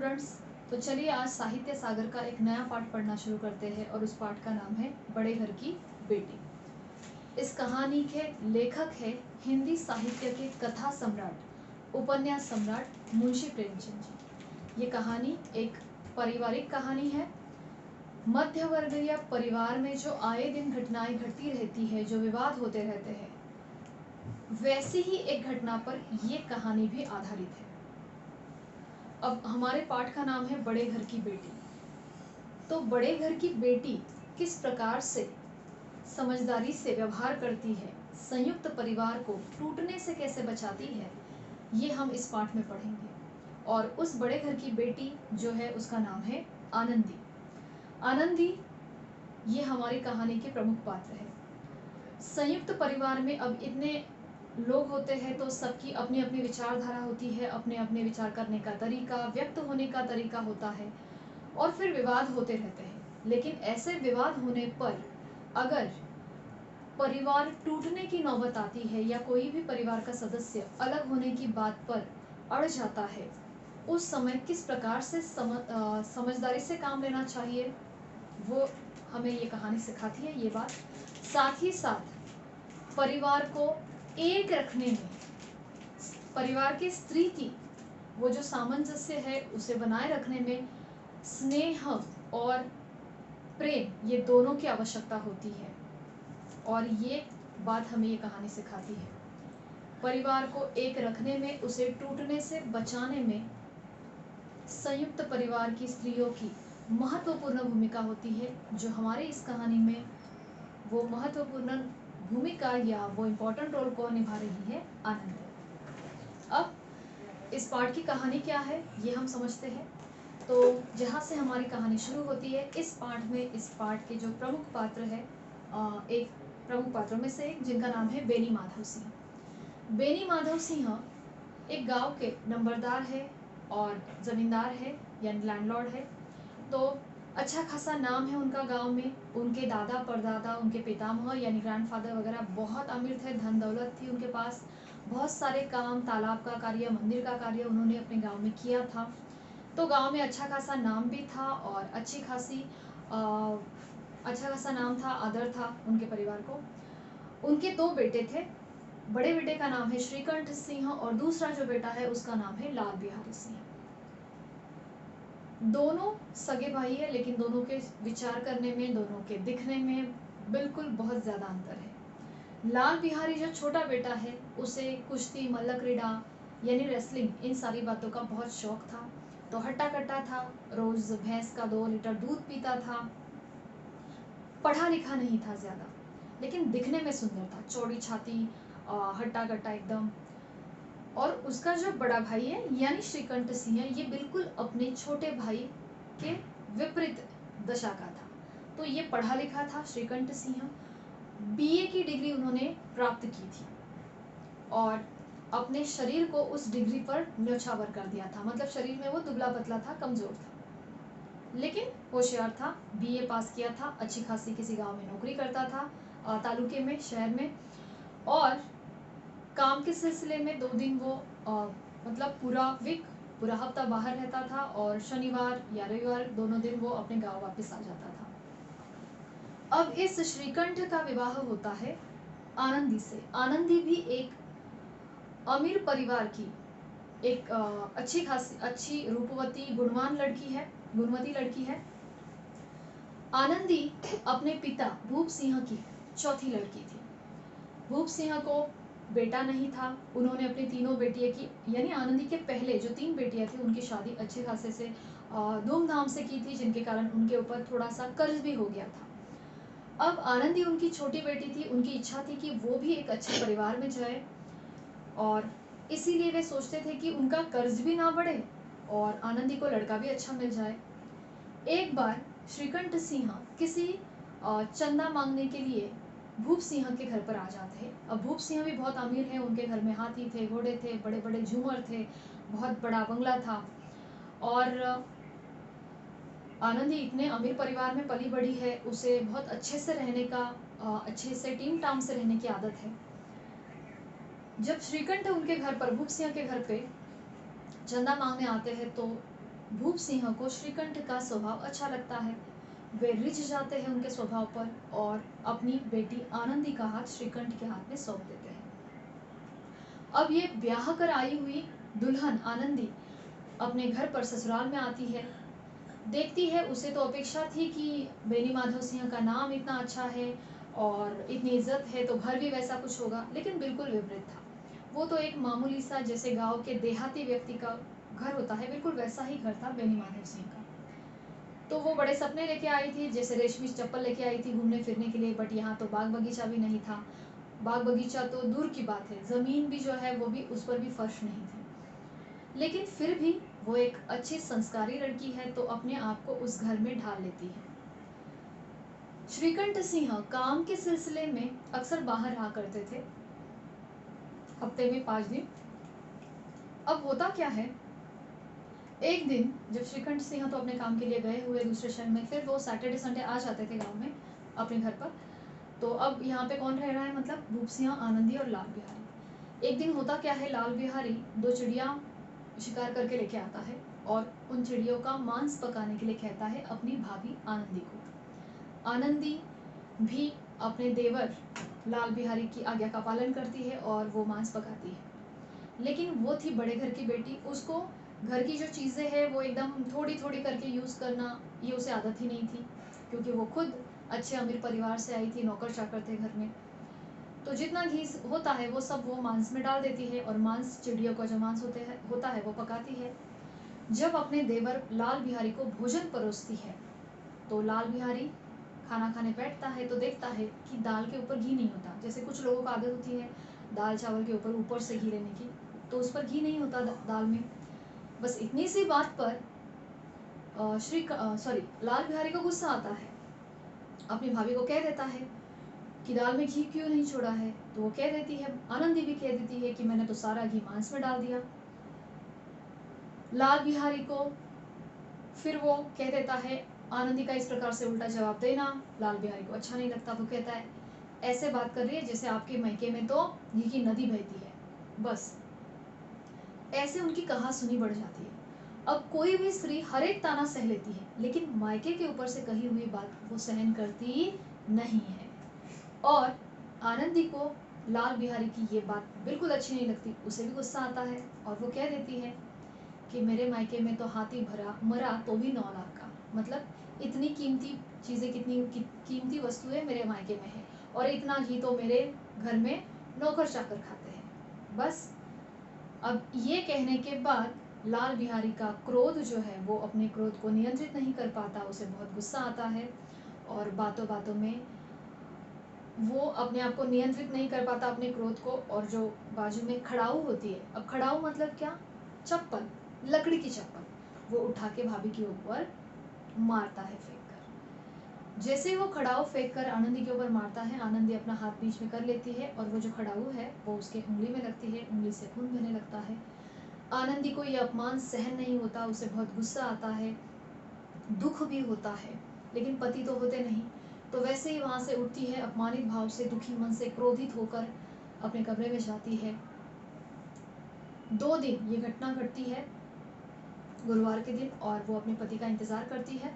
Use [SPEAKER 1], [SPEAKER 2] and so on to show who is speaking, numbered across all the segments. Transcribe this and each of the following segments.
[SPEAKER 1] Students. तो चलिए आज साहित्य सागर का एक नया पाठ पढ़ना शुरू करते हैं और उस पाठ का नाम है बड़े घर की बेटी। इस कहानी के लेखक है हिंदी साहित्य के कथा सम्राट, उपन्यास सम्राट मुंशी प्रेमचंद जी। ये कहानी एक पारिवारिक कहानी है। मध्य वर्गीय परिवार में जो आए दिन घटनाएं घटती रहती है, जो विवाद होते रहते हैं, वैसी ही एक घटना पर ये कहानी भी आधारित है। अब हमारे पाठ का नाम है बड़े घर की बेटी। तो बड़े घर की बेटी किस प्रकार से समझदारी से व्यवहार करती है, संयुक्त परिवार को टूटने से कैसे बचाती है, ये हम इस पाठ में पढ़ेंगे। और उस बड़े घर की बेटी जो है उसका नाम है आनंदी। आनंदी ये हमारी कहानी के प्रमुख पात्र है। संयुक्त परिवार में अब इतने लोग होते हैं तो सबकी अपनी अपनी विचारधारा होती है, अपने अपने विचार करने का तरीका, व्यक्त होने का तरीका होता है और फिर विवाद होते रहते हैं। लेकिन ऐसे विवाद होने पर अगर परिवार टूटने की नौबत आती है या कोई भी परिवार का सदस्य अलग होने की बात पर अड़ जाता है, उस समय किस प्रकार से समझदारी से काम लेना चाहिए, वो हमें ये कहानी सिखाती है। ये बात साथ ही साथ परिवार को एक रखने में, परिवार की स्त्री की वो जो सामंजस्य है उसे बनाए रखने में स्नेह और प्रेम, ये दोनों की आवश्यकता होती है। और ये बात हमें ये कहानी सिखाती है। परिवार को एक रखने में, उसे टूटने से बचाने में संयुक्त परिवार की स्त्रियों की महत्वपूर्ण भूमिका होती है, जो हमारे इस कहानी में वो महत्वपूर्ण भूमिका या वो इम्पोर्टेंट रोल को निभा रही है आनंद। अब इस पाठ की कहानी क्या है ये हम समझते हैं। तो जहाँ से हमारी कहानी शुरू होती है, इस पाठ में, इस पाठ के जो प्रमुख पात्र है, एक प्रमुख पात्रों में से एक जिनका नाम है बेनी माधव सिंह। बेनी माधव सिंह एक गांव के नंबरदार है और ज़मींदार है यानी लैंडलॉर्ड है। तो अच्छा खासा नाम है उनका गांव में। उनके दादा परदादा, उनके पितामह यानी ग्रैंडफादर वगैरह बहुत अमीर थे, धन दौलत थी उनके पास, बहुत सारे काम, तालाब का कार्य, मंदिर का कार्य उन्होंने अपने गांव में किया था। तो गांव में अच्छा खासा नाम भी था और अच्छा खासा नाम था, आदर था उनके परिवार को। उनके दो बेटे थे। बड़े बेटे का नाम है श्रीकंठ सिंह और दूसरा जो बेटा है उसका नाम है लाल बिहारी सिंह। दोनों सगे भाई है, लेकिन दोनों के विचार करने में, दोनों के दिखने में बिल्कुल बहुत ज़्यादा अंतर है। लाल बिहारी जो छोटा बेटा है, उसे कुश्ती, मल्ल क्रीड़ा यानी रेसलिंग, इन सारी बातों का बहुत शौक था। तो हट्टा कट्टा था, रोज भैंस का 2 लीटर दूध पीता था। पढ़ा लिखा नहीं था ज़्यादा, लेकिन दिखने में सुंदर था, चौड़ी छाती, हट्टा कट्टा एकदम। और उसका जो बड़ा भाई है यानी श्रीकंठ सिंह, ये बिल्कुल अपने छोटे भाई के विपरीत दशा का था। तो ये पढ़ा लिखा था श्रीकंठ सिंह। बीए की डिग्री उन्होंने प्राप्त की थी और अपने शरीर को उस डिग्री पर न्योछावर कर दिया था। मतलब शरीर में वो दुबला पतला था, कमजोर था, लेकिन होशियार था। बीए पास किया था, अच्छी खासी किसी गांव में नौकरी करता था, तालुके में, शहर में। और काम के सिलसिले में 2 दिन वो मतलब पूरा हफ्ता बाहर रहता था और शनिवार या रविवार दोनों दिन वो अपने गांव वापस आ जाता था। अब इस श्रीकंठ का विवाह होता है आनंदी से। आनंदी भी एक अमीर परिवार की एक अच्छी रूपवती गुणवती लड़की है। आनंदी अपने पिता भूप सिंह की चौथी लड़की थी। भूप सिंह को बेटा नहीं था। उन्होंने अपनी तीनों बेटियां की, यानी आनंदी के पहले जो 3 बेटियां थी उनकी शादी अच्छे खासे से धूमधाम से की थी, जिनके कारण उनके ऊपर थोड़ा सा कर्ज भी हो गया था। अब आनंदी उनकी छोटी बेटी थी, उनकी इच्छा थी कि वो भी एक अच्छे परिवार में जाए और इसीलिए वे सोचते थे कि उनका कर्ज भी ना बढ़े और आनंदी को लड़का भी अच्छा मिल जाए। एक बार श्रीकंठ सिंह किसी चंदा मांगने के लिए भूप सिंह के घर पर आ जाते हैं। अब भूप सिंह भी बहुत अमीर है, उनके घर में हाथी थे, घोड़े थे, बड़े बड़े झूमर थे, बहुत बड़ा बंगला था। और आनंदी इतने अमीर परिवार में पली बड़ी है, उसे बहुत अच्छे से रहने का, अच्छे से टीम टाम से रहने की आदत है। जब श्रीकंठ उनके घर पर, भूप सिंह के घर पे चंदा मांगने आते हैं, तो भूप सिंह को श्रीकंठ का स्वभाव अच्छा लगता है। वे रिझ जाते हैं उनके स्वभाव पर और अपनी बेटी आनंदी का हाथ श्रीकंठ के हाथ में सौंप देते हैं। अब ये ब्याह कर आई हुई दुल्हन आनंदी अपने घर पर ससुराल में आती है। देखती है, उसे तो अपेक्षा थी कि बेनी माधव सिंह का नाम इतना अच्छा है और इतनी इज्जत है तो घर भी वैसा कुछ होगा, लेकिन बिल्कुल विपरीत था। वो तो एक मामूली सा जैसे गांव के देहाती व्यक्ति का घर होता है, बिल्कुल वैसा ही घर था बेनी माधव सिंह का। तो वो बड़े सपने लेके आई थी, जैसे रेशमी चप्पल लेके आई थी घूमने फिरने के लिए, बट यहाँ तो बाग बगीचा भी नहीं था। बाग बगीचा तो दूर की बात है, ज़मीन भी जो है वो भी उस पर भी फर्श नहीं थी। लेकिन फिर भी वो एक अच्छी संस्कारी लड़की है तो अपने आप को उस घर में ढाल लेती है। श्रीकंठ सिंह काम के सिलसिले में अक्सर बाहर रहा करते थे, हफ्ते में 5 दिन। अब होता क्या है, एक दिन जब श्रीकंठ सिंह तो अपने काम के लिए गए हुए दूसरे शहर में, फिर वो सैटरडे संडे आ जाते थे गांव में अपने घर पर। तो अब यहाँ पे कौन रह रहा है, मतलब भूप सिंह, आनंदी और लाल बिहारी। एक दिन होता क्या है, लाल बिहारी 2 चिड़िया शिकार करके लेके आता है और उन चिड़ियों का मांस पकाने के लिए कहता है अपनी भाभी आनंदी को। आनंदी भी अपने देवर लाल बिहारी की आज्ञा का पालन करती है और वो मांस पकाती है। लेकिन वो थी बड़े घर की बेटी, उसको घर की जो चीज़ें हैं वो एकदम थोड़ी थोड़ी करके यूज़ करना ये उसे आदत ही नहीं थी, क्योंकि वो खुद अच्छे अमीर परिवार से आई थी, नौकर चाकर थे घर में। तो जितना घी होता है वो सब वो मांस में डाल देती है और मांस, चिड़ियों का जो मांस होता है वो पकाती है। जब अपने देवर लाल बिहारी को भोजन परोसती है तो लाल बिहारी खाना खाने बैठता है तो देखता है कि दाल के ऊपर घी नहीं होता। जैसे कुछ लोगों को आदत होती है दाल चावल के ऊपर से घी लेने की, तो उस पर घी नहीं होता दाल में। बस इतनी सी बात पर लाल बिहारी को गुस्सा आता है, अपनी भाभी को कह देता है कि दाल में घी क्यों नहीं छोड़ा है। तो वो कह देती है, आनंदी भी कह देती है कि मैंने तो सारा घी मांस में डाल दिया। लाल बिहारी को फिर वो कह देता है, आनंदी का इस प्रकार से उल्टा जवाब देना लाल बिहारी को अच्छा नहीं लगता। वो कहता है, ऐसे बात कर रही है जैसे आपके मायके में तो घी की नदी बहती है। बस ऐसे उनकी कहा सुनी बढ़ जाती है। अब कोई भी स्त्री हर एक ताना सह लेती है, लेकिन मायके के ऊपर से कही हुई बात वो सहन करती नहीं है। और आनंदी को लाल बिहारी की ये बात बिल्कुल अच्छी नहीं लगती, उसे भी गुस्सा आता है और वो कह देती है कि मेरे मायके में तो हाथी भरा मरा तो भी 9 लाख का, मतलब इतनी कीमती चीज़ें, कितनी कीमती वस्तुएं मेरे मायके में है और इतना घी तो मेरे घर में नौकर चाकर खाते हैं। बस अब ये कहने के बाद लाल बिहारी का क्रोध जो है वो अपने क्रोध को नियंत्रित नहीं कर पाता, उसे बहुत गुस्सा आता है और बातों बातों में वो अपने आप को नियंत्रित नहीं कर पाता अपने क्रोध को, और जो बाजू में खड़ाऊ होती है, अब खड़ाऊ मतलब क्या, चप्पल, लकड़ी की चप्पल, वो उठा के भाभी के ऊपर मारता है फेंक कर। जैसे ही वो खड़ाऊ फेंक कर आनंदी के ऊपर मारता है, आनंदी अपना हाथ बीच में कर लेती है और वो जो खड़ाऊ है वो उसके उंगली में लगती है, उंगली से खून बहने लगता है। आनंदी को ये अपमान सहन नहीं होता, उसे बहुत गुस्सा आता है, दुख भी होता है, लेकिन पति तो होते नहीं, तो वैसे ही वहाँ से उठती है अपमानित भाव से, दुखी मन से, क्रोधित होकर अपने कमरे में जाती है। 2 दिन ये घटना घटती है, गुरुवार के दिन, और वो अपने पति का इंतज़ार करती है।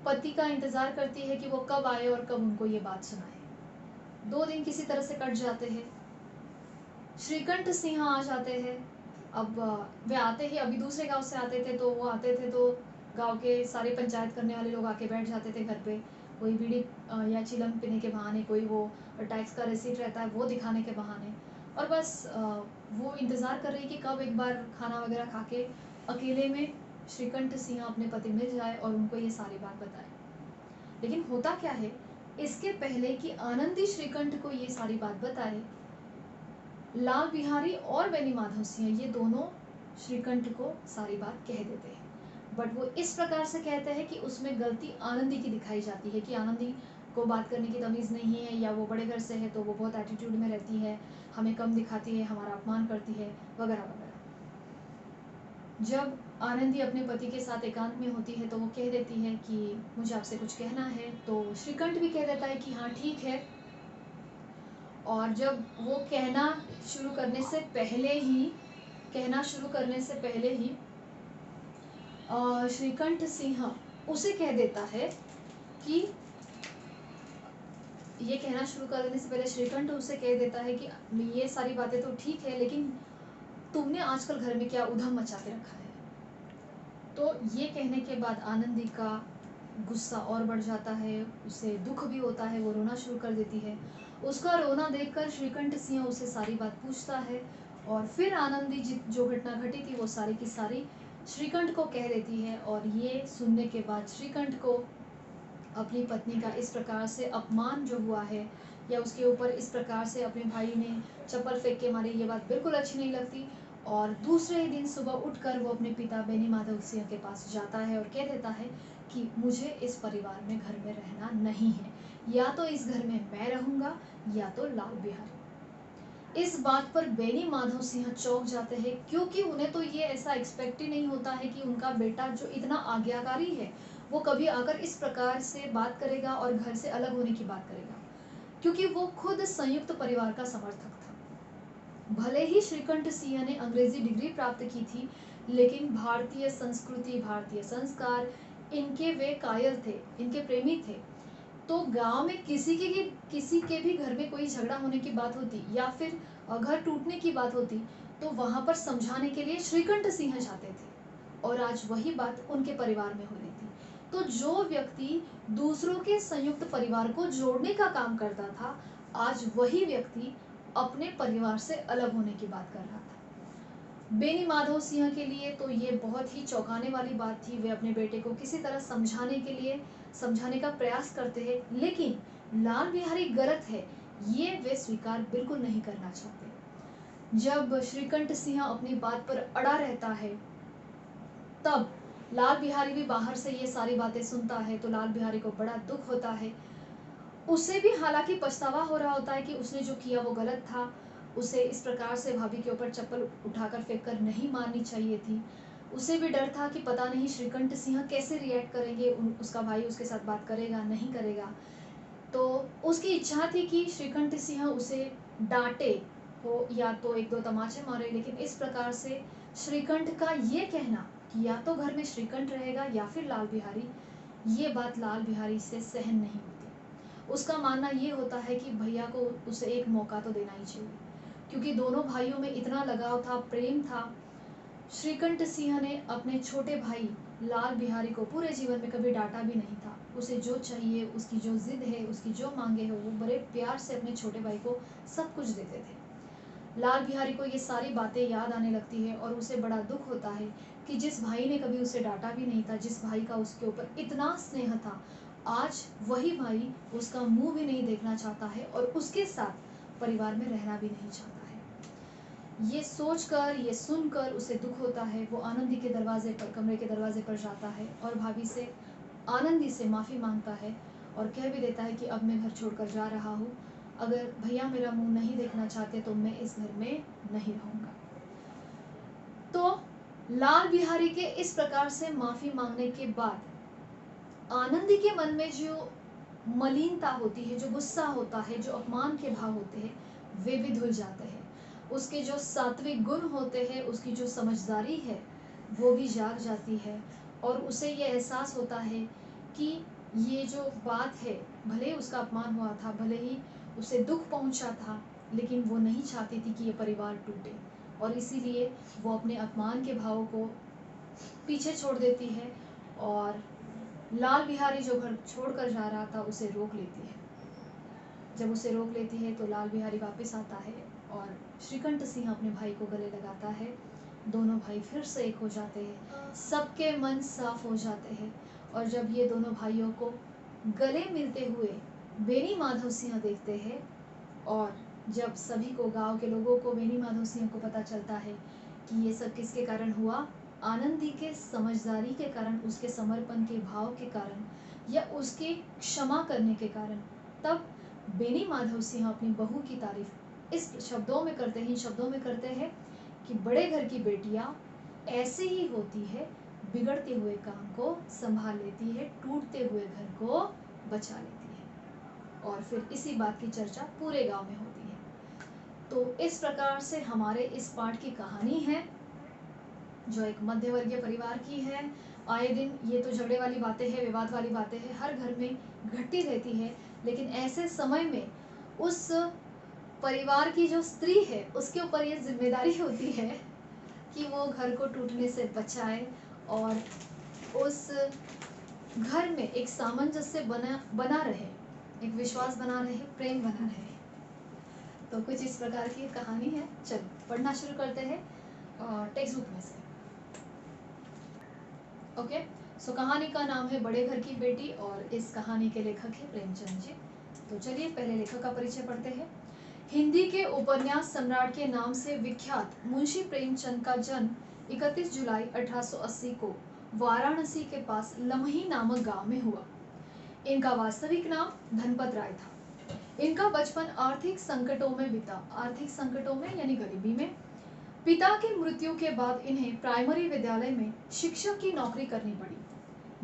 [SPEAKER 1] पति का इंतज़ार करती है कि वो कब आए और कब उनको ये बात सुनाए। 2 दिन किसी तरह से कट जाते हैं। श्रीकंठ सिंह आ जाते हैं। अब वे आते ही अभी दूसरे गांव से आते थे, तो वो आते थे तो गांव के सारे पंचायत करने वाले लोग आके बैठ जाते थे घर पे, कोई बीड़ी या चिलम पीने के बहाने, कोई वो टैक्स का रिसीट रहता है वो दिखाने के बहाने, और बस वो इंतज़ार कर रही कि कब एक बार खाना वगैरह खा के अकेले में श्रीकंठ सिंह अपने पति मिल जाए और उनको ये सारी बात बताए। लेकिन होता क्या है, इसके पहले कि आनंदी श्रीकंठ को ये सारी बात बताए, लाल बिहारी और बेनी माधव सिंह ये दोनों श्रीकंठ को सारी बात कह देते हैं, बट वो इस प्रकार से कहते हैं कि उसमें गलती आनंदी की दिखाई जाती है कि आनंदी को बात करने की तमीज़ नहीं है, या वो बड़े घर से है तो वो बहुत एटीट्यूड में रहती है, हमें कम दिखाती है, हमारा अपमान करती है, वगैरह वगैरह। जब आनंदी अपने पति के साथ एकांत में होती है तो वो कह देती है कि मुझे आपसे कुछ कहना है, तो श्रीकंठ भी कह देता है कि हाँ ठीक है। और जब वो कहना शुरू करने से पहले ही श्रीकंठ सिंह उसे कह देता है कि ये कहना शुरू कर देने से पहले श्रीकंठ उसे कह देता है कि ये सारी बातें तो ठीक है, लेकिन तुमने आजकल घर में क्या उधम मचा के रखा है। तो ये कहने के बाद आनंदी का गुस्सा और बढ़ जाता है, उसे दुख भी होता है, वो रोना शुरू कर देती है। उसका रोना देखकर श्रीकंठ सिंह उसे सारी बात पूछता है और फिर आनंदी जो घटना घटी थी वो सारी की सारी श्रीकंठ को कह देती है। और ये सुनने के बाद श्रीकंठ को अपनी पत्नी का इस प्रकार से अपमान जो हुआ है या उसके ऊपर इस प्रकार से अपने भाई ने चप्पल फेंक के मारी, ये बात बिल्कुल अच्छी नहीं लगती। और दूसरे ही दिन सुबह उठकर वो अपने पिता बेनी माधव सिंह के पास जाता है और कह देता है कि मुझे इस परिवार में घर में रहना नहीं है, या तो इस घर में मैं रहूंगा या तो लाल बिहारी। इस बात पर बेनी माधव सिंह चौंक जाते हैं, क्योंकि उन्हें तो ये ऐसा एक्सपेक्ट ही नहीं होता है कि उनका बेटा जो इतना आज्ञाकारी है वो कभी आकर इस प्रकार से बात करेगा और घर से अलग होने की बात करेगा, क्योंकि वो खुद संयुक्त परिवार का समर्थक था। भले ही श्रीकंठ सिंह ने अंग्रेजी डिग्री प्राप्त की थी, लेकिन भारतीय संस्कृति, भारतीय संस्कार, इनके वे कायल थे, इनके प्रेमी थे। तो गांव में किसी के भी घर में कोई झगड़ा होने की बात होती या फिर घर टूटने की बात होती, तो वहां पर समझाने के लिए श्रीकंठ सिंह जाते थे और आज वही बात उनके परिवार में हो रही थी। तो जो व्यक्ति दूसरों के संयुक्त परिवार को जोड़ने का काम करता था, आज वही व्यक्ति अपने परिवार से अलग होने की बात कर रहा था। बेनी माधव सिंह के लिए तो ये बहुत ही चौंकाने वाली बात थी। वे अपने बेटे को किसी तरह समझाने का प्रयास करते हैं, लेकिन लाल बिहारी गलत है ये वे स्वीकार बिल्कुल नहीं करना चाहते। जब श्रीकंठ सिंह अपनी बात पर अड़ा रहता है, तब लाल बिहारी भी बाहर से ये सारी बातें सुनता है, तो लाल बिहारी को बड़ा दुख होता है। उसे भी हालांकि पछतावा हो रहा होता है कि उसने जो किया वो गलत था, उसे इस प्रकार से भाभी के ऊपर चप्पल उठाकर फेंककर नहीं मारनी चाहिए थी। उसे भी डर था कि पता नहीं श्रीकंठ सिंह कैसे रिएक्ट करेंगे, उसका भाई उसके साथ बात करेगा नहीं करेगा। तो उसकी इच्छा थी कि श्रीकंठ सिंह उसे डांटे हो या तो एक दो तमाचे मारे, लेकिन इस प्रकार से श्रीकंठ का ये कहना कि या तो घर में श्रीकंठ रहेगा या फिर लाल बिहारी, ये बात लाल बिहारी से सहन नहीं होती। उसका मानना ये होता है कि भैया को उसे एक मौका तो देना ही चाहिए, क्योंकि दोनों भाइयों में इतना लगाव था, प्रेम था। श्रीकंठ सिंह ने अपने छोटे भाई लाल बिहारी को पूरे जीवन में कभी डांटा भी नहीं था। उसे जो चाहिए, उसकी जो जिद है, उसकी जो मांगे हो, वो बड़े प्यार से अपने छोटे भाई को सब कुछ देते थे। लाल बिहारी को ये सारी बातें याद आने लगती है और उसे बड़ा दुख होता है कि जिस भाई ने कभी उसे डांटा भी नहीं था, जिस भाई का उसके ऊपर इतना स्नेह था, आज वही भाई उसका मुंह भी नहीं देखना चाहता है और उसके साथ परिवार में रहना भी नहीं चाहता है। ये सोचकर, ये सुनकर उसे दुख होता है। वो आनंदी के कमरे के दरवाजे पर जाता है और भाभी से, आनंदी से माफ़ी मांगता है और कह भी देता है कि अब मैं घर छोड़कर जा रहा हूँ, अगर भैया मेरा मुंह नहीं देखना चाहते तो मैं इस घर में नहीं रहूँगा। तो लाल बिहारी के इस प्रकार से माफ़ी मांगने के बाद आनंदी के मन में जो मलिनता होती है, जो गुस्सा होता है, जो अपमान के भाव होते हैं, वे भी धुल जाते हैं। उसके जो सात्विक गुण होते हैं, उसकी जो समझदारी है, वो भी जाग जाती है और उसे ये एहसास होता है कि ये जो बात है, भले ही उसका अपमान हुआ था, भले ही उसे दुख पहुंचा था, लेकिन वो नहीं चाहती थी कि ये परिवार टूटे और इसीलिए वो अपने अपमान के भावों को पीछे छोड़ देती है और लाल बिहारी जो घर छोड़कर जा रहा था उसे रोक लेती है। जब उसे रोक लेती है तो लाल बिहारी वापस आता है और श्रीकंठ सिंह अपने भाई को गले लगाता है। दोनों भाई फिर से एक हो जाते हैं, सबके मन साफ हो जाते हैं और जब ये दोनों भाइयों को गले मिलते हुए बेनी माधव सिंह देखते हैं और जब सभी को, गांव के लोगों को, बेनी माधव सिंह को पता चलता है कि ये सब किसके कारण हुआ, आनंदी के समझदारी के कारण, उसके समर्पण के भाव के कारण या उसके क्षमा करने के कारण, तब बेनी माधव सिंह अपनी बहू की तारीफ इस शब्दों में करते हैं कि बड़े घर की बेटियां ऐसे ही होती है, बिगड़ते हुए काम को संभाल लेती है, टूटते हुए घर को बचा लेती है। और फिर इसी बात की चर्चा पूरे गांव में होती है। तो इस प्रकार से हमारे इस पाठ की कहानी है जो एक मध्यवर्गीय परिवार की है। आए दिन ये तो झगड़े वाली बातें हैं, विवाद वाली बातें हैं, हर घर में घटती रहती है। लेकिन ऐसे समय में उस परिवार की जो स्त्री है उसके ऊपर ये जिम्मेदारी होती है कि वो घर को टूटने से बचाए और उस घर में एक सामंजस्य बना रहे, एक विश्वास बना रहे, प्रेम बना रहे। तो कुछ इस प्रकार की कहानी है। चलो पढ़ना शुरू करते हैं टेक्स्ट बुक में से। ओके, सो कहानी का नाम है बड़े घर की बेटी और इस कहानी के लेखक है प्रेमचंद जी। तो चलिए पहले लेखक का परिचय पढ़ते हैं। हिंदी के उपन्यास सम्राट के नाम से विख्यात मुंशी प्रेमचंद का जन्म 31 जुलाई 1880 को वाराणसी के पास लमही नामक गांव में हुआ। इनका वास्तविक नाम धनपत राय था। इनका बचपन आर्थिक संकटों में बीता। आर्थिक संकटों में यानी गरीबी में। पिता की मृत्यु के बाद इन्हें प्राइमरी विद्यालय में शिक्षक की नौकरी करनी पड़ी।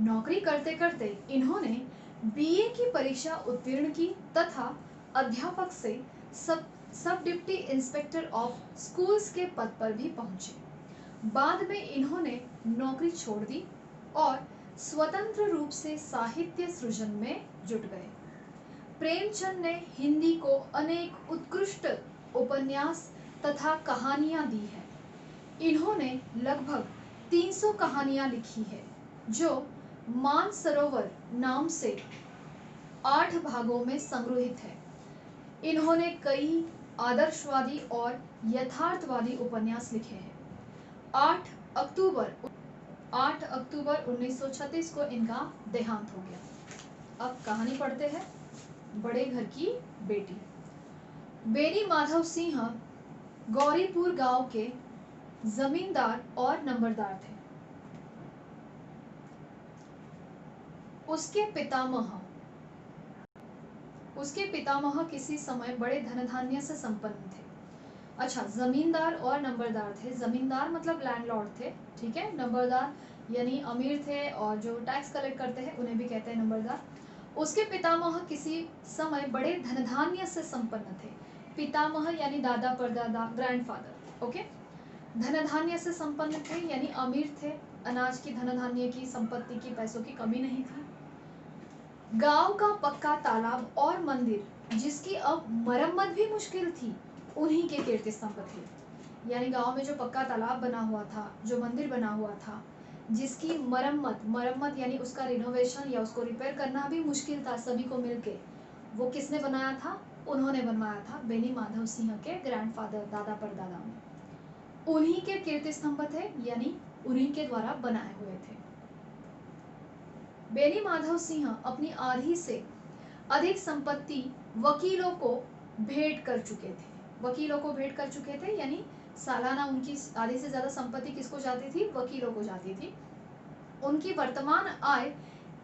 [SPEAKER 1] नौकरी करते करते इन्होंने बीए की परीक्षा उत्तीर्ण की तथा अध्यापक से सब डिप्टी इंस्पेक्टर ऑफ स्कूल्स के पद पर भी पहुंचे। बाद में इन्होंने नौकरी छोड़ दी और स्वतंत्र रूप से साहित्य सृजन में जुट गए। प्रेमचंद ने हिंदी को अनेक उत्कृष्ट उपन्यास तथा कहानियां दी है। इन्होंने लगभग 300 कहानियां लिखी है जो मानसरोवर नाम से 8 भागों में संग्रहित है। इन्होंने कई आदर्शवादी और यथार्थवादी उपन्यास लिखे हैं। 8 अक्टूबर 1936 को इनका देहांत हो गया। अब कहानी पढ़ते हैं बड़े घर की बेटी। बेनी माधव सिंह गौरीपुर गांव के जमींदार और नंबरदार थे। उसके पितामह किसी समय बड़े धनधान्य से संपन्न थे। अच्छा, जमींदार और नंबरदार थे। जमींदार मतलब लैंडलॉर्ड थे, ठीक है। नंबरदार यानी अमीर थे और जो टैक्स कलेक्ट करते हैं उन्हें भी कहते हैं नंबरदार। उसके पितामह किसी समय बड़े धनधान्य से संपन्न थे। पितामह यानी दादा परदादा, ग्रैंडफादर, ओके। धनधान्य से संपन्न थे यानी अमीर थे, अनाज की, धनधान्य की, संपत्ति की, पैसों की कमी नहीं थी। गांव का पक्का तालाब और मंदिर जिसकी अब मरम्मत भी मुश्किल थी उन्हीं के कीर्ति स्तंभ थे। यानी गांव में जो पक्का तालाब बना हुआ था, जो मंदिर बना हुआ था, जिसकी मरम्मत यानी उसका रिनोवेशन या उसको रिपेयर करना भी मुश्किल था सभी को मिलके, वो किसने बनाया था? उन्होंने बनवाया था, बेनी माधव सिंह के ग्रैंडफादर, दादा परदादा ने। उन्हीं के कीर्ति स्तंभ थे यानी उन्हीं के द्वारा बनाए हुए थे। बेनी माधव सिंह अपनी आधी से अधिक संपत्ति वकीलों को भेंट कर चुके थे यानी सालाना उनकी आधी से ज्यादा संपत्ति किसको जाती थी? वकीलों को जाती थी। उनकी वर्तमान आय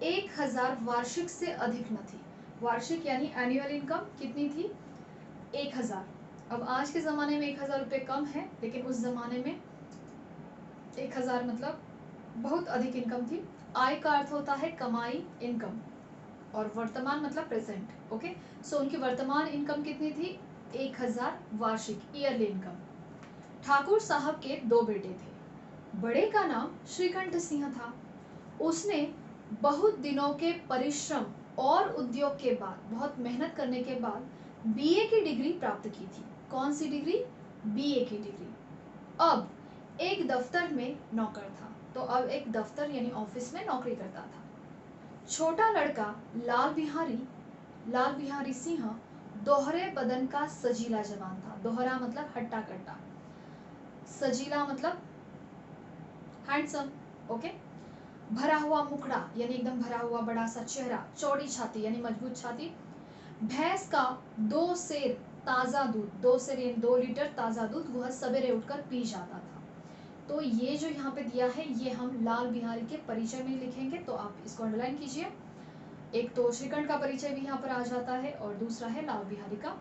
[SPEAKER 1] 1000 वार्षिक से अधिक न थी। वार्षिक यानी एनुअल इनकम कितनी थी? 1000। अब आज के जमाने में 1000 रुपये कम है, लेकिन उस जमाने में 1000 मतलब बहुत अधिक इनकम थी। आय का अर्थ होता है कमाई, इनकम, और वर्तमान मतलब प्रेजेंट, ओके। सो उनकी वर्तमान इनकम कितनी थी? 1000 वार्षिक, ईयरली इनकम। ठाकुर साहब के 2 बेटे थे। बड़े का नाम श्रीकंठ सिंह था। उसने बहुत दिनों के परिश्रम और उद्योग के बाद, बहुत मेहनत करने के बाद बीए की डिग्री प्राप्त की थी। कौन सी डिग्री? बीए की डिग्री। अब एक दफ्तर में नौकर था, तो अब एक दफ्तर यानी ऑफिस में नौकरी करता था। छोटा लड़का लाल बिहारी सिंह दोहरे बदन का सजीला जवान था। दोहरा मतलब हट्टा कट्टा, सजीला मतलब हैंडसम, ओके। भरा हुआ मुखड़ा यानी एकदम भरा हुआ बड़ा सा चेहरा, चौड़ी छाती यानी मजबूत छाती। भैंस का 2 सेर ताजा दूध, 2 सेर यानी 2 लीटर ताजा दूध वह सवेरे उठकर पी जाता था। तो ये जो यहाँ पे दिया है ये हम लाल बिहारी के परिचय में लिखेंगे, तो आप इसको अंडरलाइन कीजिए। एक तो श्रीकंठ का परिचय भी यहाँ पर आ जाता है और दूसरा है लाल बिहारी का।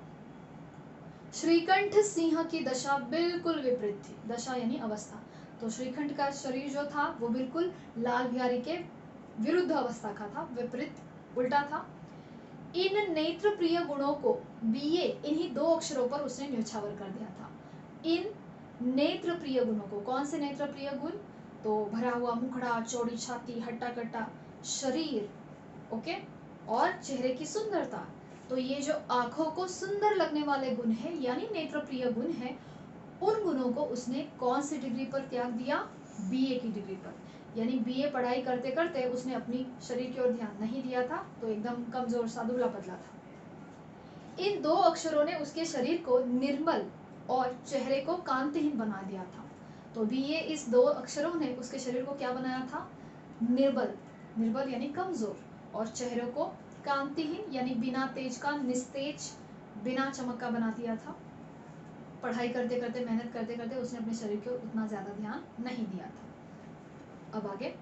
[SPEAKER 1] श्रीकंठ सिंह की दशा बिल्कुल विपरीत थी। दशा यानी अवस्था। तो श्रीकंठ का शरीर जो था वो बिल्कुल लाल बिहारी के विरुद्ध अवस्था का था, विपरीत, उल्टा था। इन नेत्र प्रिय गुणों को बीए इन्हीं 2 अक्षरों पर उसने न्योछावर कर दिया था। इन नेत्र प्रिय गुणों को। कौन से नेत्र प्रिय गुण? तो भरा हुआ मुखड़ा, चौड़ी छाती, हट्टा कट्टा शरीर, ओके, और चेहरे की सुंदरता। तो ये जो आंखों को सुंदर लगने वाले गुण है यानी नेत्र प्रिय गुण है, उन गुणों को उसने कौन सी डिग्री पर त्याग दिया? बीए की डिग्री पर। यानी बीए पढ़ाई करते करते उसने अपनी शरीर की ओर ध्यान नहीं दिया था, तो एकदम कमजोर सा दुबला पतला था। इन दो अक्षरों ने उसके शरीर को निर्मल और चेहरे को कांतिहीन बना दिया था। तो बीए इस दो अक्षरों ने उसके शरीर को क्या बनाया था? निर्बल, निर्बल यानी कमजोर, और चेहरे को कांतिहीन यानी बिना तेज का, निस्तेज, बिना चमक का बना दिया था। पढ़ाई करते करते, मेहनत करते करते उसने अपने शरीर को उतना ज्यादा ध्यान नहीं दिया था। अब आगे,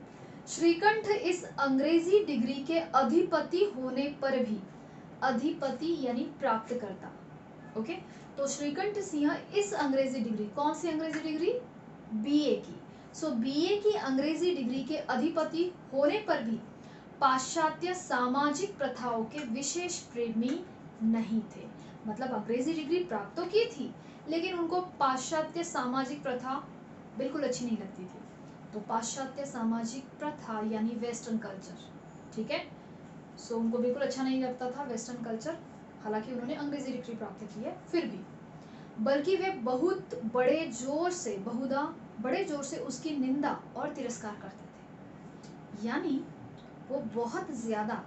[SPEAKER 1] श्रीकंठ इस अंग्रेजी डिग्री के अधिपति होने पर भी, अधिपति यानी प्राप्तकर्ता, ओके, तो श्रीकंठ सिंह इस अंग्रेजी डिग्री, कौन सी अंग्रेजी डिग्री? बीए की। सो बीए की अंग्रेजी डिग्री के अधिपति होने पर भी पाश्चात्य सामाजिक प्रथाओं के विशेष प्रेमी नहीं थे। मतलब अंग्रेजी डिग्री प्राप्त तो की थी, लेकिन उनको पाश्चात्य सामाजिक प्रथा बिल्कुल अच्छी नहीं लगती थी। तो पाश्चात्य सामाजिक प्रथा यानी वेस्टर्न कल्चर, ठीक है, सो उनको बिल्कुल अच्छा नहीं लगता था वेस्टर्न कल्चर। हालांकि उन्होंने अंग्रेजी डिग्री प्राप्त की है फिर भी, बल्कि वे बहुत बड़े जोर से, बहुधा बड़े जोर से उसकी निंदा और तिरस्कार करते थे। यानी वो बहुत ज्यादा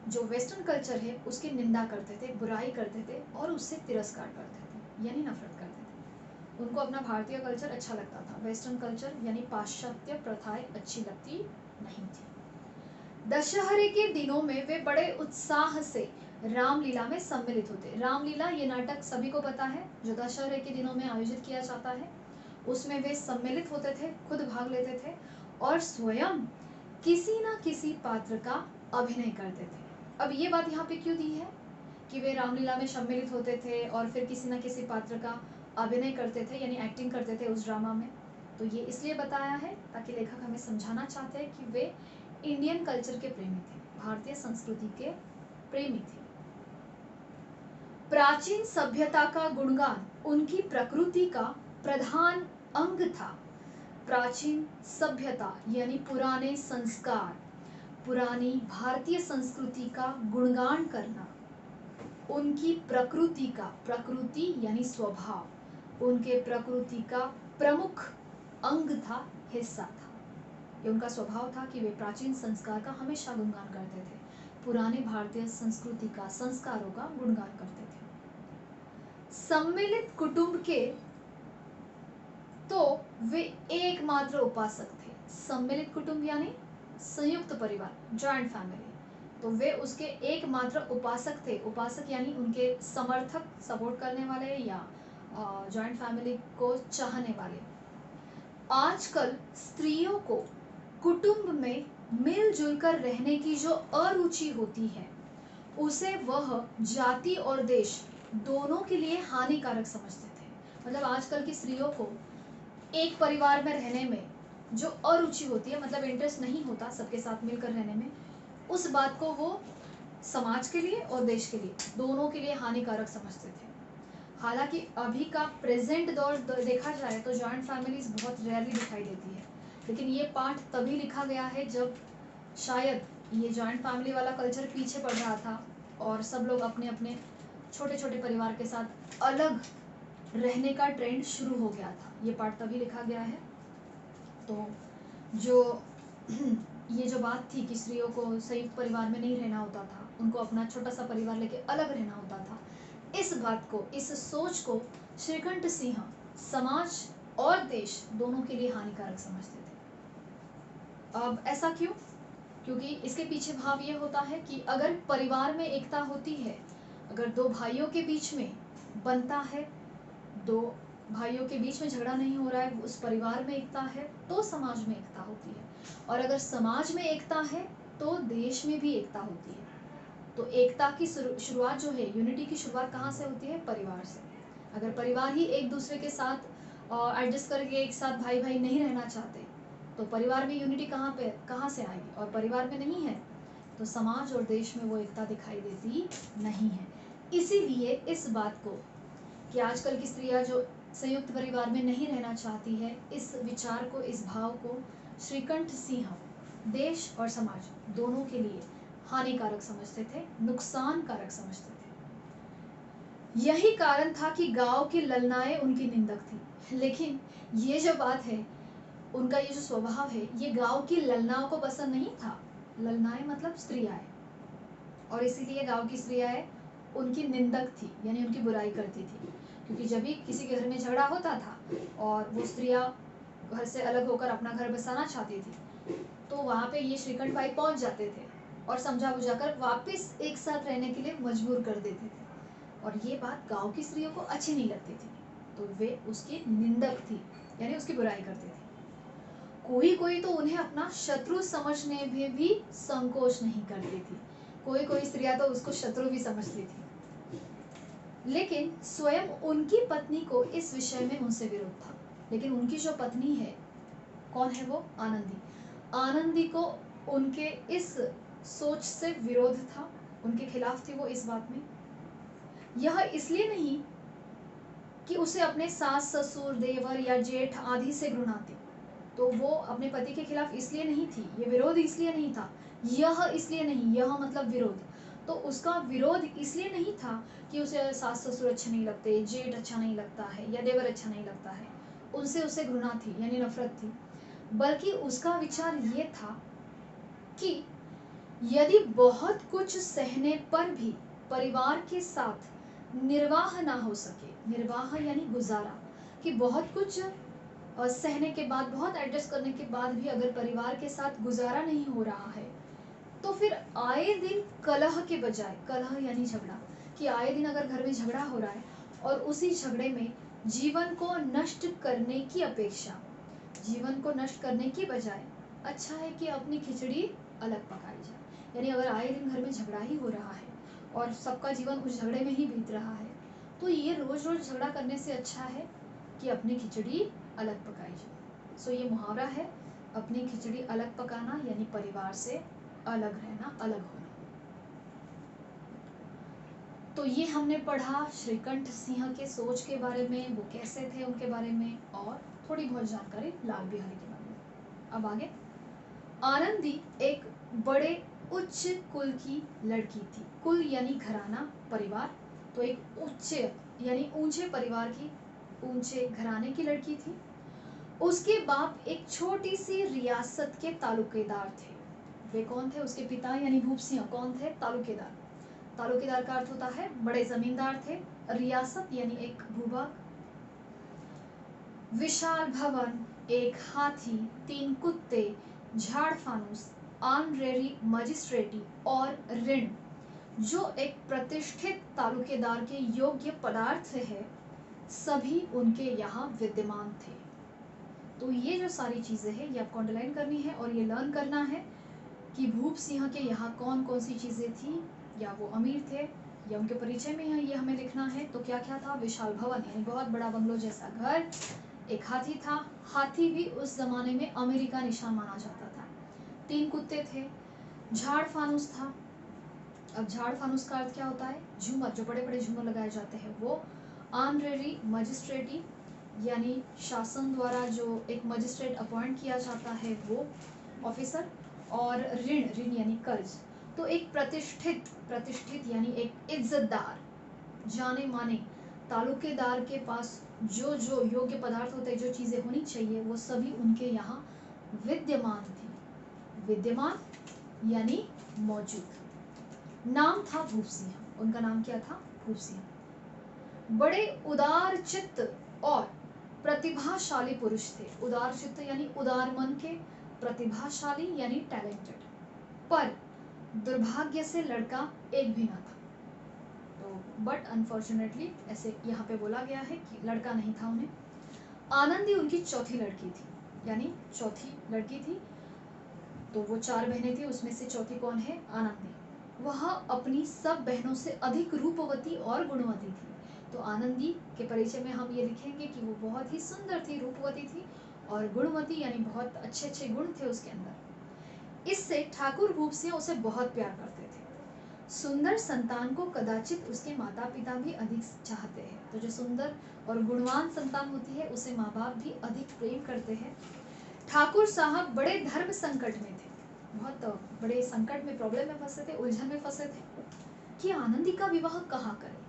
[SPEAKER 1] जो वेस्टर्न कल्चर है उसकी निंदा करते थे, बुराई करते थे और उससे तिरस्कार करते थे यानी नफरत करते थे। उनको अपना भारतीय कल्चर अच्छा लगता था, वेस्टर्न कल्चर यानी पाश्चात्य प्रथाएं अच्छी लगती नहीं थी। दशहरे के दिनों में वे बड़े उत्साह से रामलीला में सम्मिलित होते। रामलीला ये नाटक सभी को पता है, जो दशहरे के दिनों में आयोजित किया जाता है, उसमें वे सम्मिलित होते थे, खुद भाग लेते थे और स्वयं किसी ना किसी पात्र का अभिनय करते थे। अब ये बात यहाँ पे क्यों दी है कि वे रामलीला में सम्मिलित होते थे और फिर किसी ना किसी पात्र का अभिनय करते थे यानी एक्टिंग करते थे उस ड्रामा में? तो ये इसलिए बताया है ताकि लेखक हमें समझाना चाहते हैं कि वे इंडियन कल्चर के प्रेमी थे, भारतीय संस्कृति के प्रेमी थे। प्राचीन सभ्यता का गुणगान उनकी प्रकृति का प्रधान अंग था। प्राचीन सभ्यता यानी पुराने संस्कार, पुरानी भारतीय संस्कृति का गुणगान करना उनकी प्रकृति का, प्रकृति यानी स्वभाव, उनके प्रकृति का प्रमुख अंग था, हिस्सा था। ये उनका स्वभाव था कि वे प्राचीन संस्कार का हमेशा गुणगान करते थे, पुराने भारतीय संस्कृति का, संस्कारों का गुणगान करते थे। सम्मिलित कुटुंब के तो वे एकमात्र उपासक थे। सम्मिलित कुटुंब यानी संयुक्त परिवार, जॉइंट फैमिली, तो वे उसके एकमात्र उपासक थे। उपासक यानी उनके समर्थक, सपोर्ट करने वाले या जॉइंट फैमिली को चाहने वाले। आजकल स्त्रियों को कुटुंब में मिलजुल कर रहने की जो अरुचि होती है, उसे वह जाति और देश दोनों के लिए हानिकारक समझते थे। मतलब आजकल की स्त्रियों को एक परिवार में रहने में जो अरुचि होती है, मतलब इंटरेस्ट नहीं होता सबके साथ मिलकर रहने में, उस बात को वो समाज के लिए और देश के लिए, दोनों के लिए हानिकारक समझते थे। हालांकि अभी का प्रेजेंट दौर देखा जाए तो जॉइंट फैमिलीज बहुत रेयरली दिखाई देती है, लेकिन ये पाठ तभी लिखा गया है जब शायद ये जॉइंट फैमिली वाला कल्चर पीछे पड़ रहा था और सब लोग अपने अपने छोटे छोटे परिवार के साथ अलग रहने का ट्रेंड शुरू हो गया था। ये पाठ तभी लिखा गया है। तो जो ये जो बात थी कि स्त्रियों को संयुक्त परिवार में नहीं रहना होता था, उनको अपना छोटा सा परिवार लेके अलग रहना होता था, इस बात को, इस सोच को श्रीकंठ सिंह समाज और देश दोनों के लिए हानिकारक समझते थे। अब ऐसा क्यों? क्योंकि इसके पीछे भाव ये होता है कि अगर परिवार में एकता होती है, अगर दो भाइयों के बीच में बनता है, दो भाइयों के बीच में झगड़ा नहीं हो रहा है, उस परिवार में एकता है, तो समाज में एकता होती है, और अगर समाज में एकता है तो देश में भी एकता होती है। तो एकता की शुरुआत जो है, यूनिटी की शुरुआत कहाँ से होती है? परिवार से। अगर परिवार ही एक दूसरे के साथ एडजस्ट करके एक साथ भाई भाई नहीं रहना चाहते, तो परिवार में यूनिटी कहाँ से आएगी? और परिवार में नहीं है तो समाज और देश में वो एकता दिखाई देती नहीं है। इसीलिए इस बात को कि आजकल की स्त्रियां जो संयुक्त परिवार में नहीं रहना चाहती है, इस विचार को, इस भाव को श्रीकंठ सिंह देश और समाज दोनों के लिए हानिकारक समझते थे, नुकसान कारक समझते थे। यही कारण था कि गांव की ललनाएं उनकी निंदक थी। लेकिन ये जो बात है, उनका ये जो स्वभाव है, ये गांव की ललनाओं को पसंद नहीं था। ललनाएं मतलब स्त्रियां, और इसीलिए गांव की स्त्रियां उनकी निंदक थी, यानी उनकी बुराई करती थी। क्योंकि जब भी किसी के घर में झगड़ा होता था और वो स्त्रियां घर से अलग होकर अपना घर बसाना चाहती थी, तो वहाँ पे ये श्रीकंठ भाई पहुँच जाते थे और समझा बुझाकर वापस एक साथ रहने के लिए मजबूर कर देते थे। और ये बात गांव की स्त्रियों को अच्छी नहीं लगती थी, तो वे उसकी निंदक थी, यानी उसकी बुराई करती थी। कोई कोई तो उन्हें अपना शत्रु समझने में भी संकोच नहीं करती थी। कोई कोई स्त्रियां तो उसको शत्रु भी समझती थी। लेकिन स्वयं उनकी पत्नी को इस विषय में उनसे विरोध था। लेकिन उनकी जो पत्नी है, कौन है वो? आनंदी। आनंदी को उनके इस सोच से विरोध था, उनके खिलाफ थी वो इस बात में। यह इसलिए नहीं कि उसे अपने सास ससुर देवर या जेठ आदि से घृणा थी, तो वो अपने पति के खिलाफ इसलिए नहीं थी, ये विरोध इसलिए नहीं था, यह इसलिए नहीं, यह मतलब विरोध, तो उसका विरोध इसलिए नहीं था कि उसे सास ससुर अच्छे नहीं लगते, जेठ अच्छा नहीं लगता है या देवर अच्छा नहीं लगता है, उनसे उसे घृणा थी यानी नफरत थी, बल्कि उसका विचार ये था कि यदि बहुत कुछ सहने पर भी परिवार के साथ निर्वाह ना हो सके, निर्वाह यानी गुजारा, कि बहुत कुछ और सहने के बाद, बहुत एडजस्ट करने के बाद भी अगर परिवार के साथ गुजारा नहीं हो रहा है, तो फिर आए दिन कलह के बजाय, कलह यानी झगड़ा, कि आए दिन अगर घर में झगड़ा हो रहा है और उसी झगड़े में जीवन को नष्ट करने की अपेक्षा, जीवन को नष्ट करने की बजाय अच्छा है कि अपनी खिचड़ी अलग पकाई जाए। यानी अगर आए दिन घर में झगड़ा ही हो रहा है और सबका जीवन उस झगड़े में ही बीत रहा है, तो ये रोज रोज झगड़ा करने से अच्छा है कि अपनी खिचड़ी अलग पकाई जाए। सो ये मुहावरा है, अपनी खिचड़ी अलग पकाना यानी परिवार से अलग रहना, अलग होना। तो ये हमने पढ़ा श्रीकंठ सिंह के सोच के बारे में, वो कैसे थे उनके बारे में, और थोड़ी बहुत जानकारी लाल बिहारी के बारे में। अब आगे, आनंदी एक बड़े उच्च कुल की लड़की थी। कुल यानी घराना, परिवार, तो एक उच्च यानी ऊंचे परिवार की, ऊंचे घराने की लड़की थी। उसके बाप एक छोटी सी रियासत के तालुकेदार थे। वे कौन थे? उसके पिता यानी भूप सिंह कौन थे? तालुकेदार। तालुकेदार का अर्थ होता है बड़े जमींदार थे। रियासत यानी एक भूभाग। विशाल भवन, एक हाथी, 3 कुत्ते, झाड़ फानूस, ऑनरेरी मजिस्ट्रेटी और ऋण, जो एक प्रतिष्ठित तालुकेदार के योग्य पदार्थ है, सभी उनके यहाँ विद्यमान थे। तो ये जो सारी चीज़ें हैं ये आपको अंडरलाइन करनी है और ये लर्न करना है कि भूप सिंह के यहाँ कौन कौन सी चीज़ें थी, या वो अमीर थे या उनके परिचय में है, ये हमें लिखना है। तो क्या क्या था? विशाल भवन यानी बहुत बड़ा बंगलो जैसा घर, एक हाथी था, हाथी भी उस जमाने में अमेरिका का निशान माना जाता था, 3 कुत्ते थे, झाड़ फानूस था। अब झाड़ फानूस का अर्थ क्या होता है? झूमर, जो बड़े बड़े झूमर लगाए जाते हैं वो। ऑनरेरी मजिस्ट्रेटी यानी शासन द्वारा जो एक मजिस्ट्रेट अपॉइंट किया जाता है वो ऑफिसर। और ऋण, ऋण यानी कर्ज, तो एक प्रतिष्ठित, प्रतिष्ठित यानी एक इज्जतदार, जाने माने तालुकेदार के पास जो जो योग्य पदार्थ होते हैं, जो चीज़ें होनी चाहिए, वो सभी उनके यहाँ विद्यमान थी। विद्यमान यानी मौजूद। नाम था भूप सिंह। उनका नाम क्या था? भूप सिंह। बड़े उदार चित्त और प्रतिभाशाली पुरुष थे। उदार चित्त यानी उदार मन के, प्रतिभाशाली यानी टैलेंटेड। पर दुर्भाग्य से लड़का एक भी ना था। तो बट अनफॉर्चुनेटली ऐसे यहाँ पे बोला गया है कि लड़का नहीं था उन्हें। आनंदी उनकी चौथी लड़की थी, यानी चौथी लड़की थी। तो वो 4 बहनें थी, उसमें से चौथी कौन है? आनंदी। वह अपनी सब बहनों से अधिक रूपवती और गुणवती थी। तो आनंदी के परिचय में हम ये लिखेंगे कि वो बहुत ही सुंदर थी, रूपवती थी और गुणवती यानी बहुत अच्छे अच्छे गुण थे उसके अंदर। इससे ठाकुर भूप सिंह उसे बहुत प्यार करते थे। सुंदर संतान को कदाचित उसके माता पिता भी अधिक चाहते हैं। तो जो सुंदर और गुणवान संतान होती है उसे माँ बाप भी अधिक प्रेम करते हैं। ठाकुर साहब बड़े धर्म संकट में थे, बहुत बड़े संकट में, प्रॉब्लम में फंसे थे, उलझन में फंसे थे कि आनंदी का विवाह कहाँ करें।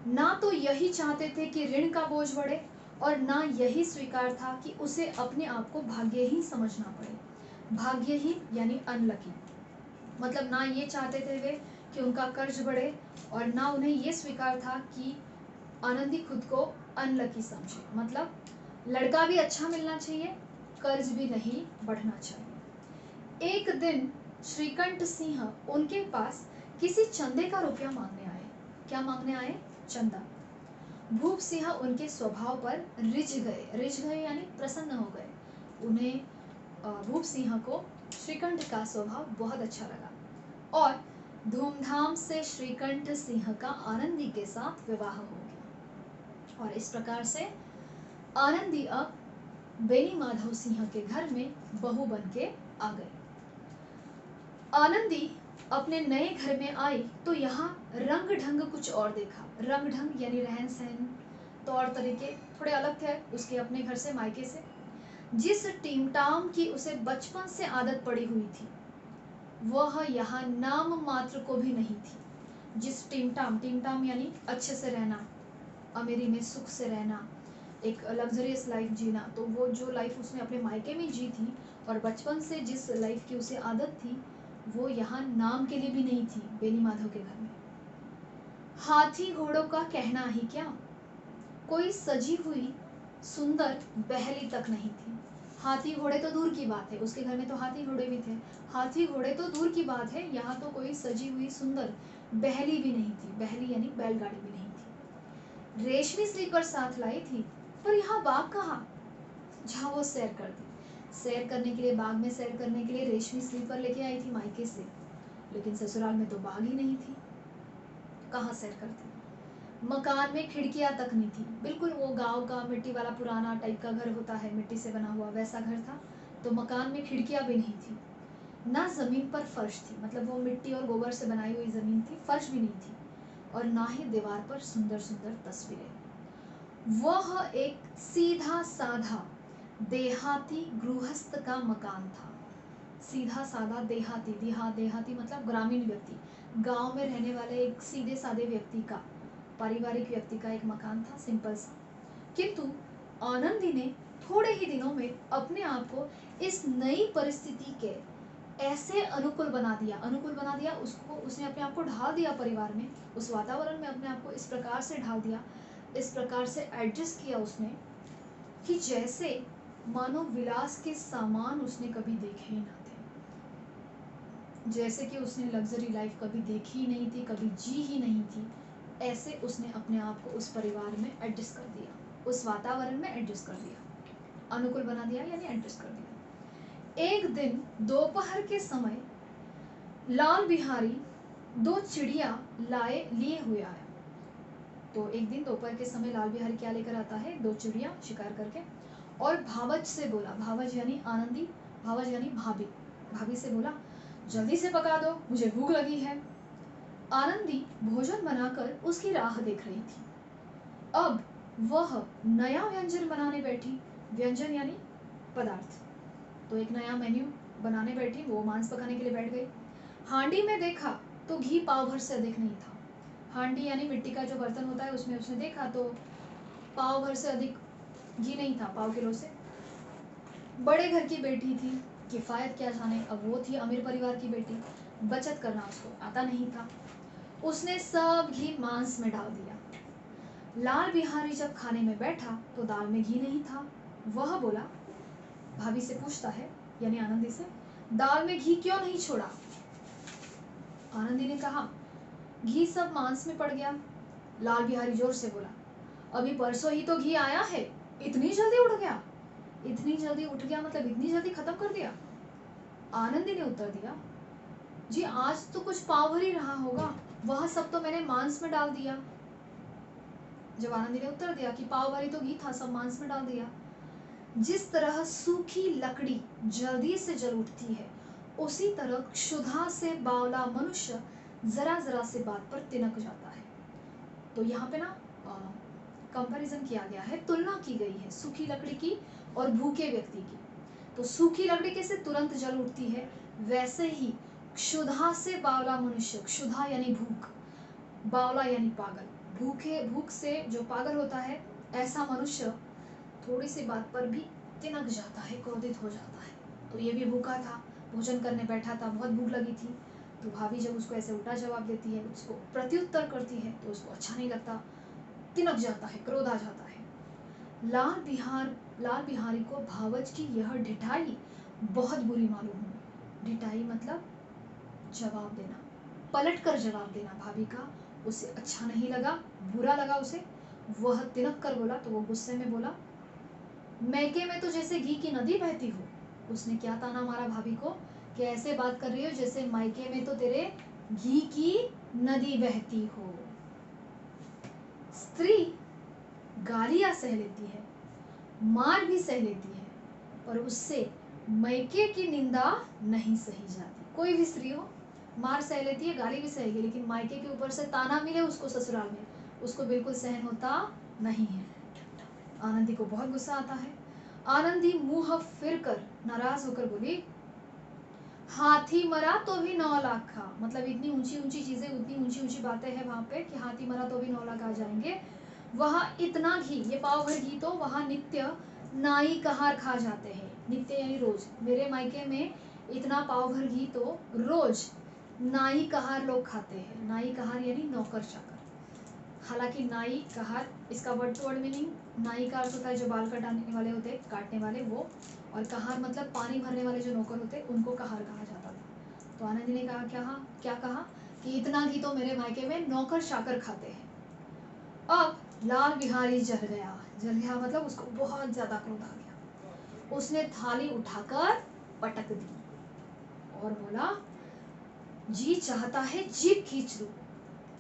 [SPEAKER 1] ना तो यही चाहते थे कि ऋण का बोझ बढ़े और ना यही स्वीकार था कि उसे अपने आप को भाग्यहीन समझना पड़े। भाग्यहीन यानी अनलकी, मतलब ना ये चाहते थे वे कि उनका कर्ज बढ़े और ना उन्हें ये स्वीकार था कि आनंदी खुद को अनलकी समझे। मतलब लड़का भी अच्छा मिलना चाहिए, कर्ज भी नहीं बढ़ना चाहिए। एक दिन श्रीकंठ सिंह उनके पास किसी चंदे का रुपया मांगने आए। क्या मांगने आए? चंदा। भूप सिंह उनके स्वभाव पर रिझ गए यानी प्रसन्न हो गए। उन्हें भूप सिंह को श्रीकंठ का स्वभाव बहुत अच्छा लगा और धूमधाम से श्रीकंठ सिंह का आनंदी के साथ विवाह हो गया। और इस प्रकार से आनंदी अब बेनी माधव सिंह के घर में बहू बन के आ गई। आनंदी अपने नए घर में आई तो यहाँ रंग ढंग कुछ और देखा। रंग ढंग यानी रहन सहन, तौर तरीके थोड़े अलग थे उसके अपने घर से, मायके से। जिस टीमटाम की उसे बचपन से आदत पड़ी हुई थी वह यहाँ नाम मात्र को भी नहीं थी। जिस टीमटाम यानी अच्छे से रहना, अमीरी में सुख से रहना, एक लग्जरियस लाइफ जीना, तो वो जो लाइफ उसने अपने मायके में जी थी और बचपन से जिस लाइफ की उसे आदत थी वो यहाँ नाम के लिए भी नहीं थी बेनी माधव के घर में। हाथी घोड़ों का कहना ही क्या, कोई सजी हुई सुंदर बहली तक नहीं थी। हाथी घोड़े तो दूर की बात है, उसके घर में तो हाथी घोड़े भी थे, हाथी घोड़े तो दूर की बात है, यहाँ तो कोई सजी हुई सुंदर बहली भी नहीं थी। बहली यानी बैलगाड़ी भी नहीं थी। रेशमी स्लीपर साथ लाई थी, पर यहाँ बाग कहाँ जहाँ वो सैर करती। सैर करने के लिए, बाग में सैर करने के लिए रेशमी स्लीपर लेके आई थी मायके से, लेकिन ससुराल में तो बाग ही नहीं थी, कहाँ सैर करती। मकान में खिड़कियां तक नहीं थी, बिल्कुल वो गांव का मिट्टी वाला पुराना टाइप का घर होता है, मिट्टी से बना हुआ वैसा घर था। तो मकान में खिड़कियां भी नहीं थी, ना जमीन पर फर्श थी, मतलब वो मिट्टी और गोबर से बनाई हुई जमीन थी, फर्श भी नहीं थी, और ना ही दीवार पर सुंदर सुंदर तस्वीरें। वह एक सीधा साधा देहाती गृहस्थ का मकान था। सीधा साधा देहाती, देहाती मतलब ग्रामीण व्यक्ति, गांव में रहने वाले एक सीधे साधे व्यक्ति का, पारिवारिक व्यक्ति का एक मकान था, सिंपल सा। किंतु आनंदी ने थोड़े ही दिनों में अपने आप को इस नई परिस्थिति के ऐसे अनुकूल बना दिया, उसको उसने अपने आप को ढाल दिया परिवार में, उस वातावरण में अपने आप को इस प्रकार से ढाल दिया, इस प्रकार से एडजस्ट किया उसने कि जैसे मानो विलास के सामान उसने कभी देखे ही ना थे, जैसे कि उसने लग्जरी लाइफ कभी देखी ही नहीं थी, कभी जी ही नहीं थी। ऐसे उसने अपने आप को उस परिवार में एडजस्ट कर दिया, उस वातावरण में एडजस्ट कर दिया, अनुकूल बना दिया यानी एडजस्ट कर दिया। एक दिन दोपहर के समय लाल बिहारी दो चिड़िया लिए हुए आया। तो एक दिन दोपहर के समय लाल बिहारी क्या लेकर आता है? दो चिड़िया शिकार करके, और भावज से बोला, भावज यानी आनंदी, भावज यानी भाभी, भाभी से बोला जल्दी से पका दो, मुझे भूख लगी है। आनंदी भोजन बनाकर उसकी राह देख रही थी। अब वह नया व्यंजन बनाने बैठी, व्यंजन यानी पदार्थ, तो एक नया मेन्यू बनाने बैठी, वो मांस पकाने के लिए बैठ गई। हांडी में देखा तो घी पाव भर से अधिक नहीं था। हांडी यानी मिट्टी का जो बर्तन होता है, उसमें उसने देखा तो पाव भर से अधिक घी नहीं था, पाव किलो से। बड़े घर की बेटी थी, किफायत क्या जाने, अब वो थी अमीर परिवार की बेटी, बचत करना उसको आता नहीं था। उसने सब घी मांस में डाल दिया। लाल बिहारी जब खाने में बैठा तो दाल में घी नहीं था। वह बोला, भाभी से पूछता है यानी आनंदी से, दाल में घी क्यों नहीं छोड़ा? आनंदी ने कहा, घी सब मांस में पड़ गया। लाल बिहारी जोर से बोला, अभी परसों ही तो घी आया है, इतनी जल्दी उठ गया? इतनी जल्दी उठ गया मतलब इतनी जल्दी खत्म कर दिया? आनंदी ने उत्तर दिया, जी आज तो कुछ पाव भर ही रहा होगा, वह सब तो मैंने मांस में डाल दिया। जब आनंदी ने उत्तर दिया कि पाव भरी तो घी था, सब मांस में डाल दिया। जिस तरह सूखी लकड़ी जल्दी से जल उठती है, उसी तरह क्षुधा से बावला मनुष्य जरा जरा से बात पर तिनक जाता है। तो यहाँ पे ना कंपैरिजन किया गया है, तुलना की गई है सूखी लकड़ी की और भूखे व्यक्ति की। तो सूखी लकड़ी कैसे तुरंत जल उठती है, वैसे ही क्षुधा से बावला मनुष्य, क्षुधा यानी भूख, बावला यानी पागल, भूख से जो पागल होता है, ऐसा मनुष्य थोड़ी सी बात पर भी तिनक जाता है, क्रोधित हो जाता है। तो ये भी भूखा था, भोजन करने बैठा था, बहुत भूख लगी थी। तो भाभी जब उसको ऐसे उल्टा जवाब देती है, उसको प्रत्युत्तर करती है, तो उसको अच्छा नहीं लगता, तिनक जाता है, क्रोध आ जाता है। लाल बिहारी को भावच की यह ढिठाई बहुत बुरी मालूम हुई। ढिठाई मतलब जवाब देना, पलट कर जवाब देना भाभी का उसे अच्छा नहीं लगा, बुरा लगा उसे। वह तिनक कर बोला, तो वो गुस्से में बोला, मैके में तो जैसे घी की नदी बहती हो। उसने क्या ताना मारा भाभी को कि ऐसे बात कर रही हो जैसे मायके में तो तेरे घी की नदी बहती हो। स्त्री गालियां सह लेती है, मार भी सह लेती है, पर उससे मैके की निंदा नहीं सही जाती। कोई भी स्त्री हो, मार सह लेती है, गाली भी सहेगी, लेकिन मायके के ऊपर से ताना मिले उसको ससुराल में, उसको बिल्कुल सहन होता नहीं है। आनंदी को बहुत गुस्सा आता है। आनंदी मुंह फिर कर नाराज होकर बोली, हाथी मरा तो भी 9 लाख खा। मतलब इतनी ऊंची ऊंची चीजें, इतनी ऊंची ऊंची बातें हैं वहां पे कि हाथी मरा तो भी 9 लाख आ जाएंगे। वहाँ इतना घी, ये पाव भर घी तो वहाँ नित्य नाई कहार खा जाते हैं। नित्य यानी रोज। मेरे मायके में इतना पाव भर घी तो रोज नाई कहार लोग खाते हैं। नाई कहार यानी नौकर चाकर। हालांकि नाई कहार इसका वर्ड टू वर्ड मीनिंग, नाई का अर्थ होता है जो बाल कटाने वाले होते, काटने वाले वो, और कहार मतलब पानी भरने वाले जो नौकर होते, उनको कहार कहा जाता था। तो आनंदी ने कहा, क्या कहा कि इतना घी तो मेरे मायके में नौकर चाकर खाते हैं। अब लाल बिहारी जल गया मतलब उसको बहुत ज्यादा क्रोध आ गया। उसने थाली उठाकर पटक दी और बोला, जी चाहता है जीभ खींच लूं,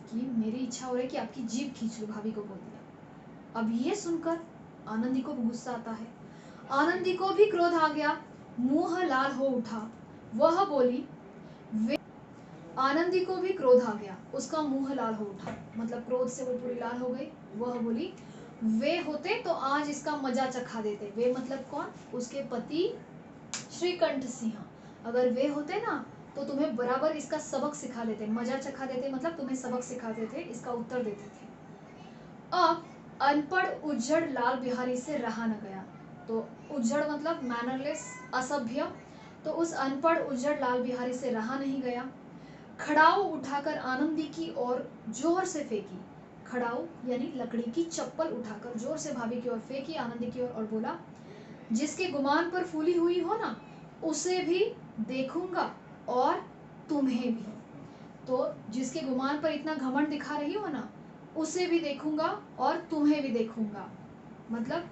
[SPEAKER 1] कि मेरी इच्छा हो रही है कि आपकी जीभ खींच लूं, भाभी को बोल दिया। अब ये सुनकर आनंदी को गुस्सा आता है, आनंदी को भी क्रोध आ गया, मुंह लाल हो उठा। वह बोली, आनंदी को भी क्रोध आ गया, उसका मुंह लाल हो उठा, मतलब क्रोध से वो पूरी लाल हो गई। वह बोली, वे होते तो आज इसका मजा चखा देते। वे मतलब कौन, उसके पति श्रीकंठ सिंह। अगर वे होते ना तो तुम्हें बराबर इसका सबक सिखा देते, मजा चखा देते मतलब तुम्हें सबक सिखाते थे, इसका उत्तर देते थे। अब अनपढ़ उज्जड़ लाल बिहारी से रहा न गया। तो उज्जड़ मतलब मैनरलेस, असभ्य। तो उस अनपढ़ उज्जड़ लाल बिहारी से रहा नहीं गया। खड़ाऊ उठाकर आनंदी की ओर जोर से फेंकी। खड़ाऊ यानी लकड़ी की चप्पल उठाकर जोर से भाभी की ओर फेंकी, आनंदी की ओर, और बोला, जिसके गुमान पर फूली हुई हो ना, उसे भी देखूंगा और तुम्हें भी। तो जिसके गुमान पर इतना घमंड दिखा रही हो ना, उसे भी देखूंगा और तुम्हें भी देखूंगा। मतलब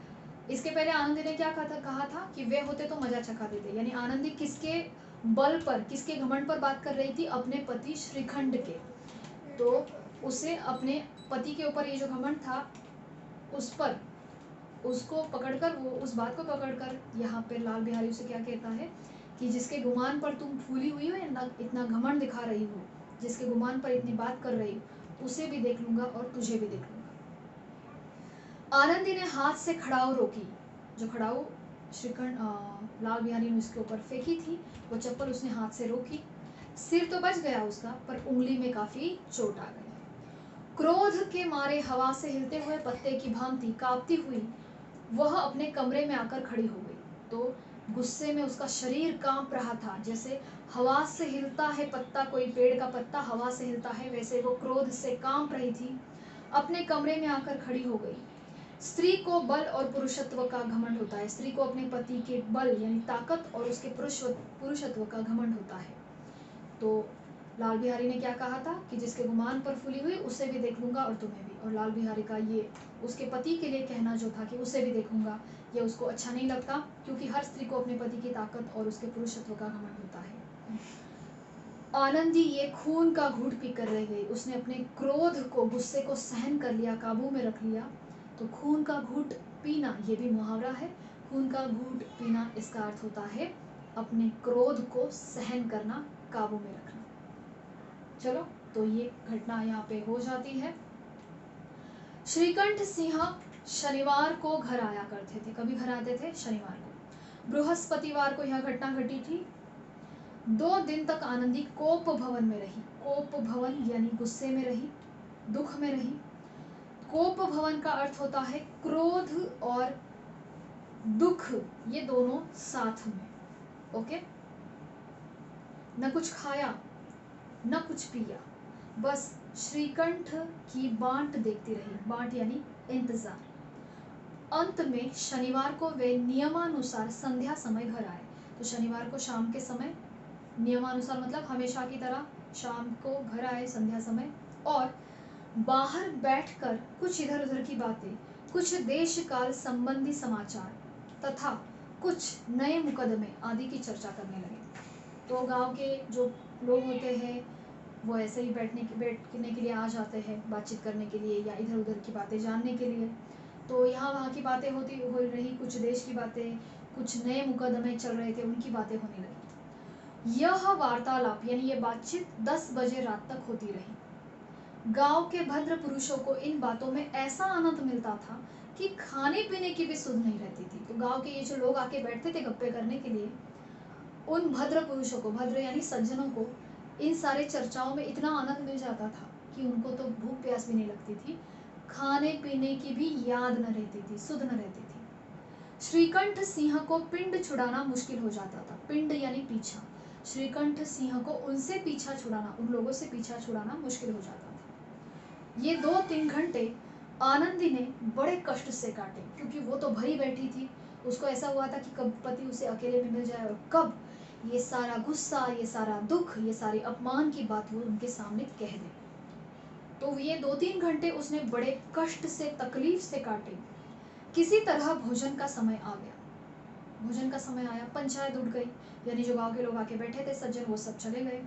[SPEAKER 1] इसके पहले आनंदी ने क्या कहा था कि वे होते तो मजा चखा देते, यानी आनंदी किसके बल पर, किसके घमंड पर बात कर रही थी, अपने पति श्रीखंड के। तो उसे अपने पति के ऊपर ये जो घमंड था, उस पर, उसको पकड़कर, वो उस बात को पकड़कर यहाँ पे लाल बिहारी उसे क्या कहता है कि जिसके गुमान पर तुम फूली हुई हो या इतना घमंड दिखा रही हो, जिसके गुमान पर इतनी बात कर रही हो, उसे भी देख लूंगा और तुझे भी देख लूंगा। आनंदी ने हाथ से खड़ाऊ रोकी, जो खड़ाऊ श्रीखंड लाल बिहारी ने उसके ऊपर फेंकी थी, वो चप्पल उसने हाथ से रोकी। सिर तो बच गया उसका, पर उंगली में काफी चोट आ गई। क्रोध के मारे हवा से हिलते हुए पत्ते की भांति कांपती हुई वह अपने कमरे में आकर खड़ी हो गई। तो गुस्से में उसका शरीर कांप रहा था, जैसे हवा से हिलता है पत्ता, कोई पेड़ का पत्ता हवा से हिलता है, वैसे वो क्रोध से कांप रही थी। अपने कमरे में आकर खड़ी हो गई। स्त्री को बल और पुरुषत्व का घमंड होता है। स्त्री को अपने पति के बल यानी ताकत और उसके पुरुषत्व का घमंड होता है। तो लाल बिहारी ने क्या कहा था कि जिसके गुमान पर फूली हुई उसे भी देख लूंगा और तुम्हें भी। और लाल बिहारी का ये उसके पति के लिए कहना जो था कि उसे भी देखूंगा, ये उसको अच्छा नहीं लगता, क्योंकि हर स्त्री को अपने पति की ताकत और उसके पुरुषत्व का घमंड होता है। आनंदी ये खून का घूंट पीकर रह गई। उसने अपने क्रोध को, गुस्से को सहन कर लिया, काबू में रख लिया। तो खून का घूंट पीना, ये भी मुहावरा है। खून का घूंट पीना, इसका अर्थ होता है अपने क्रोध को सहन करना, काबू में रखना। चलो तो ये घटना यहाँ पे हो जाती है। श्रीकंठ सिंह शनिवार को घर आया करते थे। कभी घर आते थे? शनिवार को। बृहस्पतिवार को यह घटना घटी थी। 2 दिन तक आनंदी कोप भवन में रही। कोप भवन यानी गुस्से में रही, दुख में रही। कोप भवन का अर्थ होता है क्रोध और दुख, ये दोनों साथ में। ओके। न कुछ खाया न कुछ पिया, बस श्रीकंठ की बाट देखती रही। बाट यानी इंतजार। अंत में शनिवार को वे नियमानुसार संध्या समय घर आए। तो शनिवार को शाम के समय नियमानुसार मतलब हमेशा की तरह शाम को घर आए संध्या समय, और बाहर बैठकर कुछ इधर उधर की बातें, कुछ देश काल संबंधी समाचार तथा कुछ नए मुकदमे आदि की चर्चा करने लगे। तो गांव के जो लोग होते हैं वो ऐसे ही बैठने के लिए आ जाते हैं, बातचीत करने के लिए या इधर उधर की बातें जानने के लिए। तो यहाँ वहाँ की बातें हो रही, कुछ देश की बातें, कुछ नए मुकदमे चल रहे थे, उनकी बातें होने लगी। यह वार्तालाप यानी ये बातचीत 10 बजे रात तक होती रही। गांव के भद्र पुरुषों को इन बातों में ऐसा आनंद मिलता था कि खाने पीने की भी सुध नहीं रहती थी। तो गांव के ये जो लोग आके बैठते थे गप्पे करने के लिए, उन भद्र पुरुषों को, भद्र यानी सज्जनों को, इन सारे चर्चाओं में इतना आनंद मिल जाता था कि उनको तो भूख प्यास भी नहीं लगती थी, खाने पीने की भी याद न रहती थी, सुध न रहती थी। श्रीकंठ सिंह को पिंड छुड़ाना मुश्किल हो जाता था। पिंड यानी पीछा। श्रीकंठ सिंह को उनसे पीछा छुड़ाना, उन लोगों से पीछा छुड़ाना मुश्किल हो जाता था। ये 2-3 घंटे आनंदी ने बड़े कष्ट से काटे, क्योंकि वो तो भरी बैठी थी। उसको ऐसा हुआ था कि कब पति उसे अकेले में मिल जाए और कब ये सारा गुस्सा, ये सारा दुख, ये सारे अपमान की बात वो उनके सामने कह दे। तो ये 2-3 घंटे उसने बड़े कष्ट से, तकलीफ से काटे। किसी तरह भोजन का समय आ गया। भोजन का समय आया, पंचायत उठ गई, यानी जो गांव के लोग आके बैठे थे सज्जन, वो सब चले गए।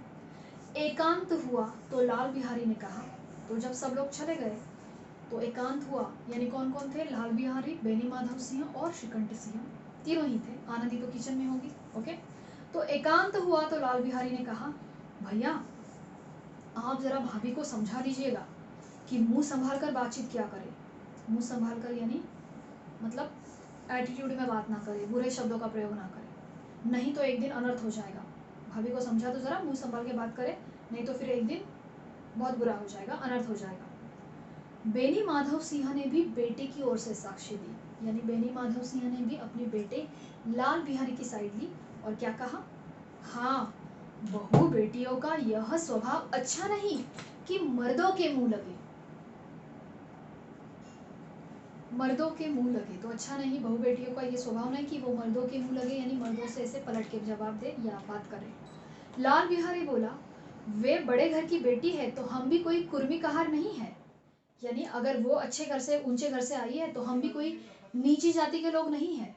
[SPEAKER 1] एकांत हुआ तो लाल बिहारी ने कहा। तो जब सब लोग चले गए तो एकांत हुआ, यानी कौन कौन थे? लाल बिहारी, बेनी माधव सिंह और श्रीकंठ सिंह, तीनों ही थे। आनंदी तो किचन में होगी। ओके। तो एकांत हुआ तो लाल बिहारी ने कहा, भैया आप जरा भाभी को समझा दीजिएगा कि मुंह संभाल कर बातचीत क्या करे। मुंह संभाल कर यानी मतलब एटीट्यूड में बात ना करे, बुरे शब्दों का प्रयोग ना करे, नहीं तो एक दिन अनर्थ हो जाएगा। भाभी को समझा दो जरा, मुंह संभाल के बात करे, नहीं तो फिर एक दिन बहुत बुरा हो जाएगा, अनर्थ हो जाएगा। बेनी माधव सिंह ने भी बेटे की ओर से साक्षी दी, यानी बेनी माधव सिंह ने भी अपने बेटे लाल बिहारी की साइड ली और क्या कहा? हाँ, बहू बेटियों का यह स्वभाव अच्छा नहीं कि मर्दों के मुंह लगे। मर्दों के मुंह लगे तो अच्छा नहीं, बहू बेटियों का ये स्वभाव नहीं कि वो मर्दों के मुंह लगे, यानी मर्दों से ऐसे पलट के जवाब दे या बात करे। लाल बिहारी बोला, वे बड़े घर की बेटी है तो हम भी कोई कुर्मी कहार नहीं है, यानी अगर वो अच्छे घर से, ऊंचे घर से आई है तो हम भी कोई नीची जाति के लोग नहीं है।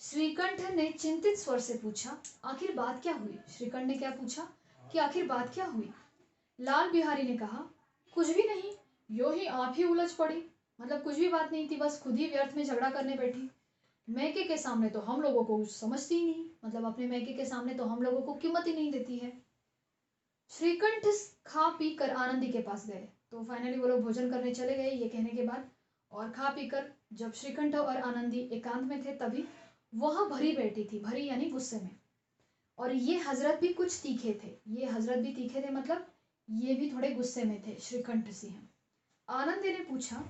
[SPEAKER 1] श्रीकंठ ने चिंतित स्वर से पूछा, आखिर बात क्या हुई? श्रीकंठ ने क्या पूछा कि आखिर बात क्या हुई? लाल बिहारी ने कहा, कुछ भी नहीं, यो ही आप ही उलझ पड़ी। मतलब कुछ भी बात नहीं थी, बस खुद ही व्यर्थ में झगड़ा करने बैठी। मैके के सामने तो हम लोगों को कुछ समझती ही नहीं, मतलब अपने मैके के सामने तो हम लोगों को कीमत ही नहीं देती है। श्रीकंठ खा पी कर आनंदी के पास गए। तो फाइनली वो लोग भोजन करने चले गए ये कहने के बाद, और खा पी कर जब श्रीकंठ और आनंदी एकांत में थे तभी वह भरी बैठी थी। भरी यानी गुस्से में। और ये हजरत भी कुछ तीखे थे। ये हजरत भी तीखे थे, मतलब ये भी थोड़े गुस्से में थे श्रीकंठ सिंह। आनंदी ने पूछा,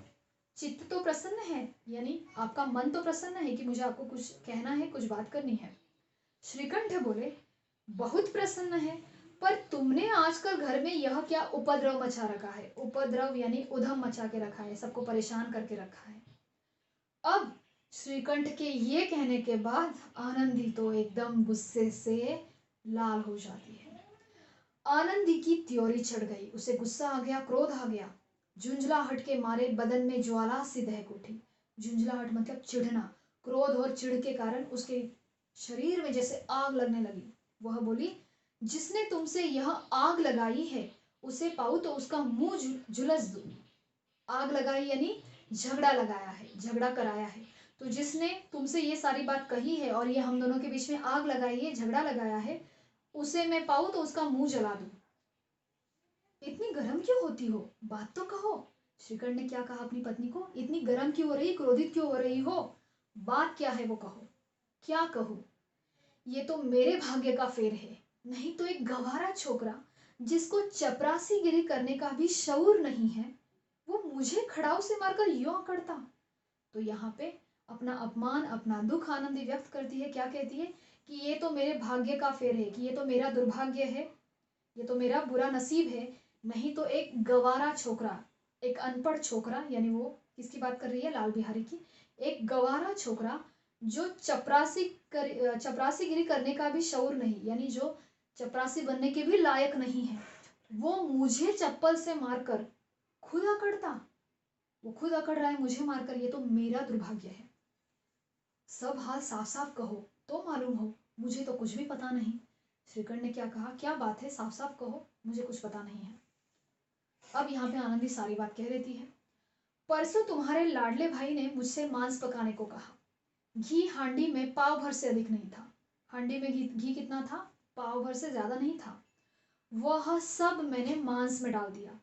[SPEAKER 1] चित्त तो प्रसन्न है, यानी आपका मन तो प्रसन्न है कि मुझे आपको कुछ कहना है, कुछ बात करनी है? श्रीकंठ बोले, बहुत प्रसन्न है, पर तुमने आजकल घर में यह क्या उपद्रव मचा रखा है? उपद्रव यानी उधम मचा के रखा है, सबको परेशान करके रखा है। अब श्रीकंठ के ये कहने के बाद आनंदी तो एकदम गुस्से से लाल हो जाती है। आनंदी की त्योरी चढ़ गई, उसे गुस्सा आ गया, क्रोध आ गया। झुंझलाहट के मारे बदन में ज्वाला सी दहक उठी। झुंझलाहट मतलब चिढ़ना। क्रोध और चिढ़ के कारण उसके शरीर में जैसे आग लगने लगी। वह बोली, जिसने तुमसे यह आग लगाई है उसे पाऊं तो उसका मुंह झुलस दूं। आग लगाई यानी झगड़ा लगाया है, झगड़ा कराया है। तो जिसने तुमसे ये सारी बात कही है और ये हम दोनों के बीच में आग लगाई है, झगड़ा लगाया है, उसे मैं पाऊं तो उसका मुंह जला दूं। इतनी गर्म क्यों होती हो, बात तो कहो। श्रीकंठ ने क्या कहा अपनी पत्नी को, इतनी गर्म क्यों हो रही, क्रोधित क्यों हो रही हो, बात क्या है वो कहो। क्या कहूँ, ये तो मेरे भाग्य का फेर है, नहीं तो एक गवारा छोकरा जिसको चपरासीगिरी करने का भी शऊर नहीं है, वो मुझे खड़ाऊ से मारकर यूं अकड़ता। तो यहाँ पे अपना अपमान, अपना दुख आनंदी व्यक्त करती है। क्या कहती है कि ये तो मेरे भाग्य का फेर है, कि ये तो मेरा दुर्भाग्य है, ये तो मेरा बुरा नसीब है, नहीं तो एक गवारा छोकरा, एक अनपढ़ छोकरा, यानी वो किसकी बात कर रही है, लाल बिहारी की, एक गवारा छोकरा जो चपरासीगिरी करने का भी शऊर नहीं, यानी जो चपरासी बनने के भी लायक नहीं है, वो मुझे चप्पल से मारकर खुद अकड़ता। वो खुद अकड़ रहा है मुझे मारकर, ये तो मेरा दुर्भाग्य है। सब हाल साफ साफ कहो तो मालूम हो, मुझे तो कुछ भी पता नहीं। श्रीकंठ ने क्या कहा, क्या बात है, साफ साफ कहो, मुझे कुछ पता नहीं है। अब यहाँ पे आनंदी सारी बात कह देती है। परसों तुम्हारे लाडले भाई ने मुझसे मांस पकाने को कहा। घी हांडी में पाव भर से अधिक नहीं था। हांडी में घी कितना था, पाव भर से ज्यादा नहीं था। वह सब मैंने मांस में डाल दिया।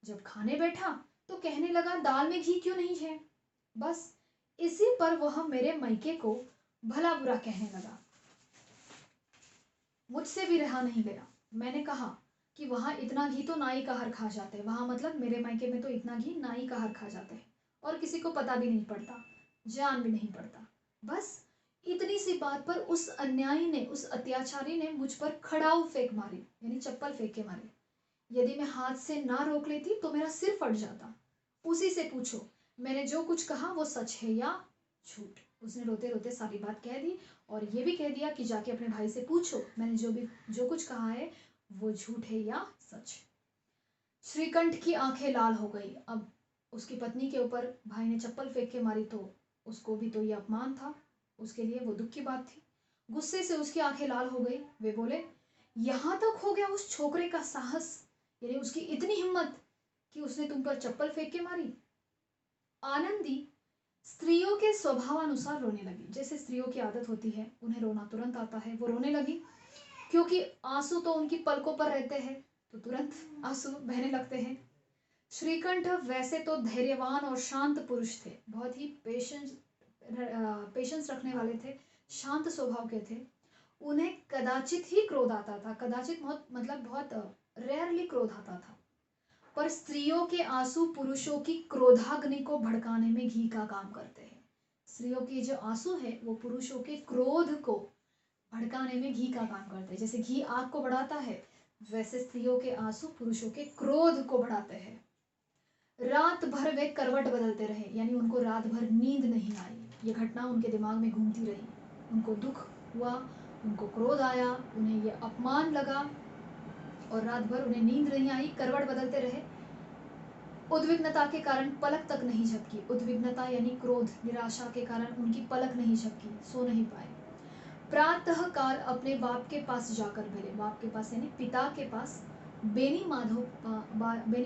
[SPEAKER 1] जब खाने बैठा तो कहने लगा दाल में घी क्यों नहीं है। बस इसी पर वह मेरे मैके को भला बुरा कहने लगा। मुझसे भी रहा नहीं गया। मैंने कहा कि वहां इतना घी तो नाई का हर खा जाते हैं, वहां मतलब मेरे मायके में तो इतना घी नाई का हर खा जाते हैं और किसी को पता भी नहीं पड़ता, जान भी नहीं पड़ता। बस इतनी सी बात पर उस अन्यायी ने, उस अत्याचारी ने मुझ पर खड़ाऊ फेंक मारी, यानी चप्पल फेंक के मारी। यदि मैं हाथ से ना रोक लेती तो मेरा सिर फट जाता। उसी से पूछो मैंने जो कुछ कहा वो सच है या झूठ। उसने रोते रोते सारी बात कह दी और ये भी कह दिया कि जाके अपने भाई से पूछो मैंने जो कुछ कहा है वो झूठ है या सच। श्रीकंठ की आंखें लाल हो गई। अब उसकी पत्नी के ऊपर भाई ने चप्पल फेंक के मारी तो उसको भी तो ये अपमान था, उसके लिए वो दुख की बात थी। गुस्से से उसकी आंखें लाल हो गई। वे बोले, यहां तक हो गया उस छोकरे का साहस, यानी उसकी इतनी हिम्मत कि उसने तुम पर चप्पल फेंक के मारी। आनंदी स्त्रियों के स्वभावानुसार रोने लगी। जैसे स्त्रियों की आदत होती है, उन्हें रोना तुरंत आता है, वो रोने लगी क्योंकि आंसू तो उनकी पलकों पर रहते हैं तो तुरंत आंसू बहने लगते हैं। श्रीकंठ वैसे तो धैर्यवान और शांत पुरुष थे, बहुत ही पेशेंस रखने वाले थे, शांत स्वभाव के थे। उन्हें कदाचित ही क्रोध आता था, कदाचित बहुत मतलब बहुत रेयरली क्रोध आता था। पर स्त्रियों के आंसू पुरुषों की क्रोधाग्नि को भड़काने में घी का काम करते हैं। स्त्रियों के जो आंसू है वो पुरुषों के क्रोध को भड़काने में घी का काम करते हैं। जैसे घी आग को बढ़ाता है, वैसे स्त्रियों के आंसू पुरुषों के क्रोध को बढ़ाते हैं। रात भर वे करवट बदलते रहे, यानी उनको रात भर नींद नहीं आई। ये घटना उनके दिमाग में घूमती रही। उनको दुख हुआ, उनको क्रोध आया, उन्हें ये अपमान लगा और रात भर उन्हें नींद नहीं आई, करवट बदलते रहे। उद्विग्नता के कारण पलक तक नहीं झपकी। उद्विग्नता यानी क्रोध, निराशा के कारण उनकी पलक नहीं झपकी, सो नहीं पाए। प्रातः काल अपने बाप के पास जाकर मिले। बाप के पास यानी पिता के पास, बेनी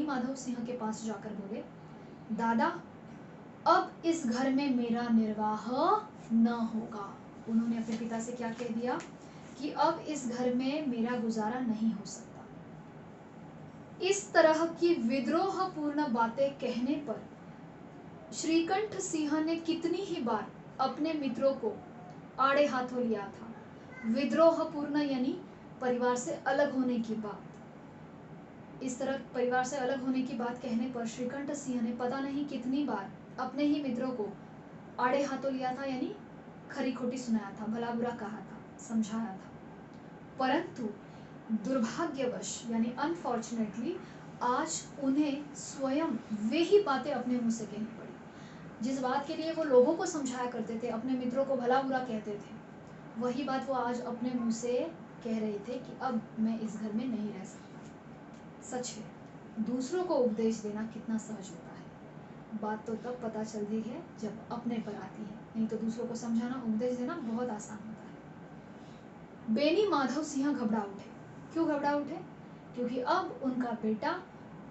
[SPEAKER 1] माधव सिंह के पास जाकर बोले, दादा अब इस घर में मेरा निर्वाह न होगा। उन्होंने अपने पिता से क्या कह दिया कि अब इस घर में मेरा गुजारा नहीं हो सकता। इस तरह की विद्रोहपूर्ण बातें कहने पर श्रीकंठ सिंह ने कितनी ही बार अपने मित्रों को आड़े हाथों लिया था। विद्रोहपूर्ण यानी परिवार से अलग होने की बात। इस तरह परिवार से अलग होने की बात कहने पर श्रीकंठ सिंह ने पता नहीं कितनी बार अपने ही मित्रों को आड़े हाथों लिया था, यानी खरी खोटी सुनाया था, भला बुरा कहा था, समझाया था। परंतु दुर्भाग्यवश यानी अनफॉर्चुनेटली आज उन्हें स्वयं वे ही बातें अपने मुंह से कहनी पड़ी। जिस बात के लिए वो लोगों को समझाया करते थे, अपने मित्रों को भला बुरा कहते थे, वही बात वो आज अपने मुंह से कह रहे थे कि अब मैं इस घर में नहीं रह सकता। सच है, दूसरों को उपदेश देना कितना सहज होता है। बात तो तब पता चलती है जब अपने पर आती है, नहीं तो दूसरों को समझाना, उपदेश देना बहुत आसान होता है। बेनी माधव सिंह घबरा उठे। क्यों घबरा उठे? क्योंकि अब उनका बेटा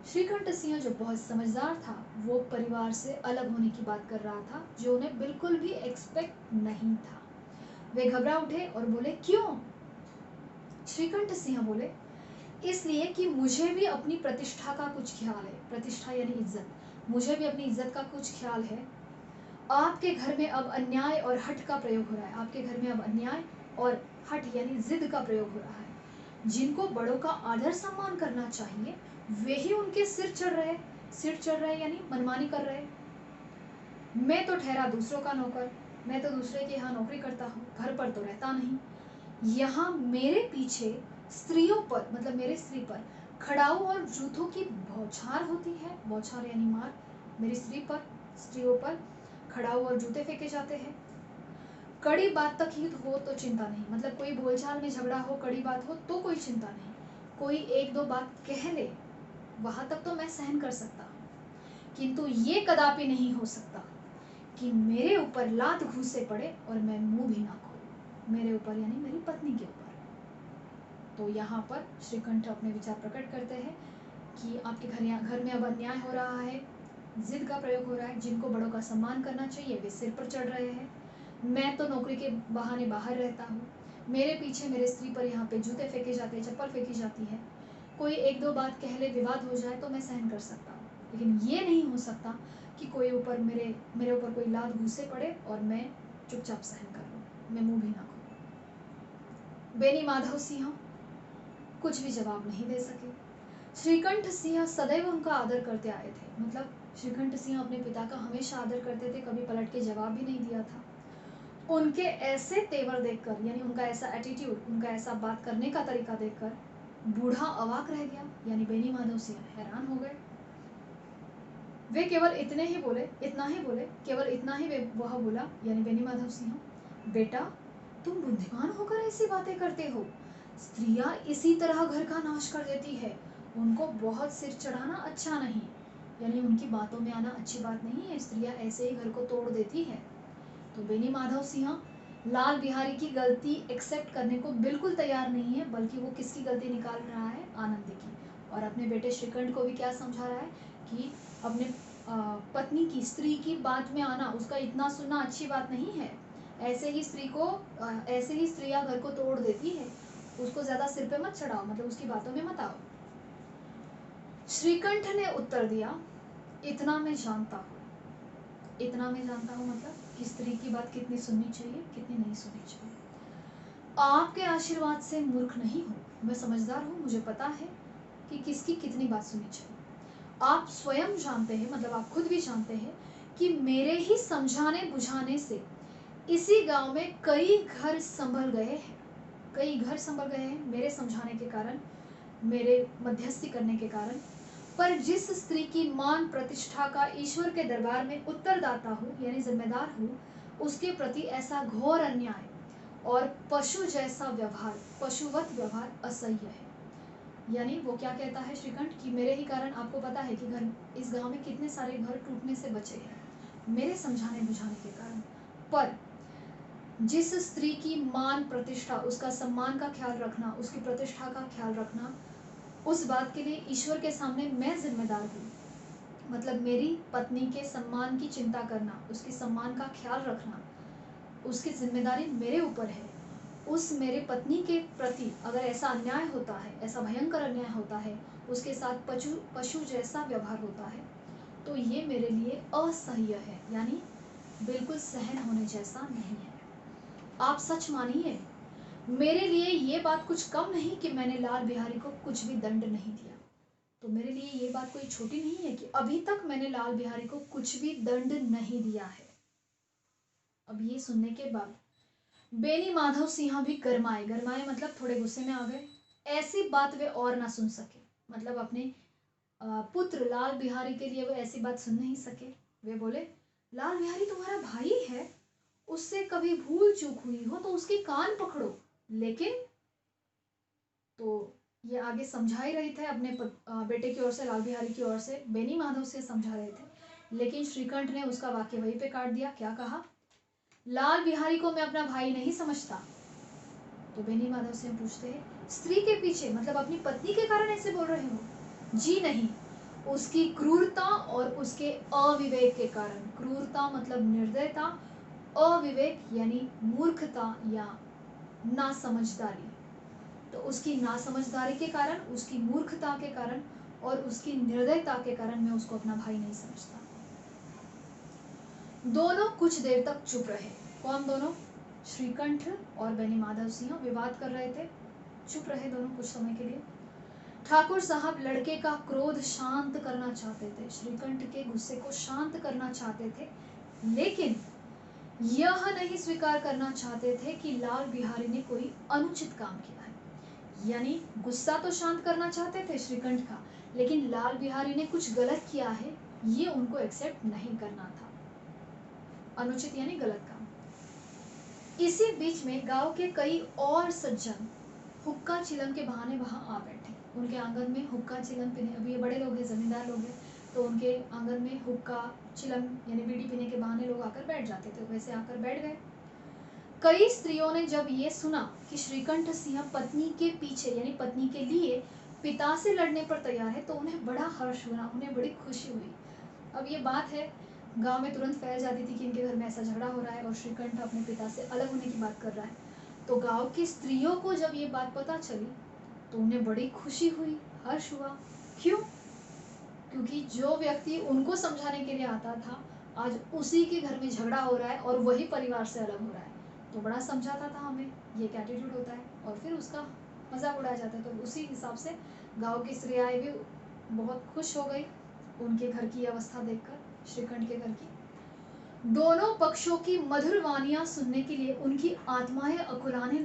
[SPEAKER 1] श्रीकंठ सिंह जो बहुत समझदार था, वो परिवार से अलग होने की बात कर रहा था, जो उन्हें बिल्कुल भी एक्सपेक्ट नहीं था। वे घबरा उठे और बोले, क्यों? श्रीकंठ सिंह बोले, इसलिए कि मुझे भी अपनी प्रतिष्ठा का कुछ ख्याल है। प्रतिष्ठा यानी इज्जत, मुझे भी अपनी इज्जत का कुछ ख्याल है। आपके घर में अब अन्याय और हठ का प्रयोग हो रहा है। आपके घर में अब अन्याय और हठ यानी जिद का प्रयोग हो रहा है। जिनको बड़ों का आदर सम्मान करना चाहिए वे ही उनके सिर चढ़ रहे। सिर चढ़ रहे यानी मनमानी कर रहे। मैं तो ठहरा दूसरों का नौकर, मैं तो दूसरे के यहाँ नौकरी करता हूँ, घर पर तो रहता नहीं। यहाँ मेरे पीछे स्त्रियों पर, मतलब मेरे स्त्री पर खड़ाऊ और जूतों की बौछार होती है। बौछार यानी मार। मेरी स्त्री पर, स्त्रियों पर खड़ाऊ और जूते फेंके जाते हैं। कड़ी बात तक ही हो तो चिंता नहीं, मतलब कोई बोलचाल में झगड़ा हो, कड़ी बात हो तो कोई चिंता नहीं। कोई एक दो बात कह ले वहां तक तो मैं सहन कर सकता हूँ, किंतु ये कदापि नहीं हो सकता कि मेरे ऊपर लात घूंसे पड़े और मैं मुंह भी ना खोलूं। मेरे ऊपर यानी मेरी पत्नी के ऊपर। तो यहाँ पर श्रीकंठ अपने विचार प्रकट करते हैं कि आपके घर में अब अन्याय हो रहा है, जिद का प्रयोग हो रहा है। जिनको बड़ों का सम्मान करना चाहिए वे सिर पर चढ़ रहे हैं। मैं तो नौकरी के बहाने बाहर रहता हूँ, मेरे पीछे मेरे स्त्री पर यहाँ पे जूते फेंके जाते हैं, चप्पल फेंकी जाती है। कोई एक दो बात कह ले, विवाद हो जाए तो मैं सहन कर सकता हूँ, लेकिन ये नहीं हो सकता कि कोई ऊपर मेरे ऊपर कोई लात घूसे पड़े और मैं चुपचाप सहन कर लूँ, मैं मुंह भी ना खोलूँ। बेनी माधव सिंह कुछ भी जवाब नहीं दे सके। श्रीकंठ सिंह सदैव उनका आदर करते आए थे, मतलब श्रीकंठ सिंह अपने पिता का हमेशा आदर करते थे, कभी पलट के जवाब भी नहीं दिया था। उनके ऐसे तेवर देखकर, यानी उनका ऐसा एटीट्यूड, उनका ऐसा बात करने का तरीका देखकर बूढ़ा अवाक रह गया, यानी बेनी माधव सिंह हैरान हो गए। वे केवल इतना ही बोले, केवल इतना ही वह बोला, यानी बेनी माधव सिंह, बेटा तुम बुद्धिमान होकर ऐसी बातें करते हो। स्त्रियां इसी तरह घर का नाश कर देती है, उनको बहुत सिर चढ़ाना अच्छा नहीं, यानी उनकी बातों में आना अच्छी बात नहीं है। स्त्रियां ऐसे ही घर को तोड़ देती है। तो बेनी माधव सिंह लाल बिहारी की गलती एक्सेप्ट करने को बिल्कुल तैयार नहीं है, बल्कि वो किसकी गलती निकाल रहा है? आनंद की। और अपने बेटे श्रीकंठ को भी क्या समझा रहा है कि अपने पत्नी की, स्त्री की बात में आना, उसका इतना सुनना अच्छी बात नहीं है। ऐसे ही स्त्रियां घर को तोड़ देती है, उसको ज्यादा सिर पे मत चढ़ाओ, मतलब उसकी बातों में मत आओ। श्रीकंठ ने उत्तर दिया, इतना मैं जानता हूँ। इतना मैं जानता हूँ मतलब कि स्त्री की बात कितनी सुननी चाहिए, कितनी नहीं सुननी चाहिए। आपके आशीर्वाद से मूर्ख नहीं हूँ, मैं समझदार हूँ। मुझे पता है कि किसकी कितनी बात सुननी चाहिए। आप स्वयं जानते हैं, मतलब आप खुद भी जानते हैं कि मेरे ही समझाने बुझाने से इसी गांव में कई घर संभल गए हैं। कई घर संभल गए हैं मेरे समझाने के कारण, मेरे मध्यस्थी करने के कारण। पर जिस स्त्री की मान प्रतिष्ठा का ईश्वर के दरबार में उत्तरदाता हूँ, यानी जिम्मेदार हूँ, उसके प्रति ऐसा घोर अन्याय और पशु जैसा व्यवहार, पशुवत व्यवहार असह्य है। यानी वो क्या कहता है श्रीकंठ कि मेरे ही कारण, आपको पता है कि इस गांव में कितने सारे घर टूटने से बचे हैं मेरे समझाने बुझाने के कारण। पर जिस स्त्री की मान प्रतिष्ठा, उसका सम्मान का ख्याल रखना, उसकी प्रतिष्ठा का ख्याल रखना, उस बात के लिए ईश्वर के सामने मैं जिम्मेदार हूँ। मतलब मेरी पत्नी के सम्मान की चिंता करना, उसके सम्मान का ख्याल रखना, उसकी जिम्मेदारी मेरे ऊपर है। उस मेरे पत्नी के प्रति अगर ऐसा अन्याय होता है, ऐसा भयंकर अन्याय होता है, उसके साथ पशु जैसा व्यवहार होता है, तो ये मेरे लिए असह्य है, यानी बिल्कुल सहन होने जैसा नहीं है। आप सच मानिए, मेरे लिए ये बात कुछ कम नहीं कि मैंने लाल बिहारी को कुछ भी दंड नहीं दिया। तो मेरे लिए ये बात कोई छोटी नहीं है कि अभी तक मैंने लाल बिहारी को कुछ भी दंड नहीं दिया है। अब ये सुनने के बाद बेनी माधव सिंह भी गरमाए मतलब थोड़े गुस्से में आ गए। ऐसी बात वे और ना सुन सके, मतलब अपने पुत्र लाल बिहारी के लिए वो ऐसी बात सुन नहीं सके। वे बोले, लाल बिहारी तुम्हारा भाई है, उससे कभी भूल चूक हुई हो तो उसके कान पकड़ो। लेकिन तो ये आगे समझा ही रहे थे अपने बेटे की ओर से, लाल बिहारी की ओर से बेनी माधव से समझा रहे थे, लेकिन श्रीकंठ ने उसका वाक्य वहीं पे काट दिया। क्या कहा? लाल बिहारी को मैं अपना भाई नहीं समझता। तो बेनी माधव से पूछते हैं, स्त्री के पीछे, मतलब अपनी पत्नी के कारण ऐसे बोल रहे हो? जी नहीं, उसकी क्रूरता और उसके अविवेक के कारण। क्रूरता मतलब निर्दयता, अविवेक यानी मूर्खता या नासमझदारी। तो उसकी नासमझदारी के कारण, उसकी मूर्खता के कारण और उसकी निर्दयता के कारण मैं उसको अपना भाई नहीं समझता। दोनों कुछ देर तक चुप रहे। कौन दोनों? श्रीकंठ और बेनी माधव सिंह विवाद कर रहे थे। चुप रहे दोनों कुछ समय के लिए। ठाकुर साहब लड़के का क्रोध शांत करना चाहते थे, श्रीकंठ के गुस्से को शांत करना चाहते थे, लेकिन यह नहीं स्वीकार करना चाहते थे कि लाल बिहारी ने कोई अनुचित काम किया है। यानी गुस्सा तो शांत करना चाहते थे श्रीकंठ का, लेकिन लाल बिहारी ने कुछ गलत किया है ये उनको एक्सेप्ट नहीं करना था। अनुचित यानी गलत काम। इसी बीच में गांव के कई और सज्जन हुक्का चिलम के बहाने वहां आ बैठे। उनके आंगन में हुक्का चिलम पीने, अभी ये बड़े लोग हैं, जमींदार लोग हैं, तो उनके आंगन में हुक्का चिलम यानी बीड़ी पीने के बहाने लोग आकर बैठ जाते थे, वैसे आकर बैठ गए। कई स्त्रियों ने जब ये सुना कि श्रीकंठ सिंह पत्नी के पीछे यानी पत्नी के लिए पिता से लड़ने पर तैयार है, तो उन्हें बड़ा हर्ष हुआ, उन्हें बड़ी खुशी हुई। अब ये बात है गांव में तुरंत फैल जाती थी कि इनके घर में ऐसा झगड़ा हो रहा है और श्रीकंठ अपने पिता से अलग होने की बात कर रहा है। तो गांव की स्त्रियों को जब ये बात पता चली तो उन्हें बड़ी खुशी हुई, हर्ष हुआ। क्यों? क्योंकि जो व्यक्ति उनको समझाने के लिए आता था आज उसी के घर में झगड़ा हो रहा है और वही परिवार से अलग हो रहा है, तो बड़ा समझाता था हमें, ये एक एटीट्यूड होता है और फिर उसका मजाक उड़ाया जाता है। तो उसी हिसाब से गांव की स्त्रियाँ भी बहुत खुश हो गई उनके घर की अवस्था देखकर, श्रीकंठ के घर की। दोनों पक्षों की मधुर वाणियां सुनने के लिए उनकी आत्माएं अकुलाने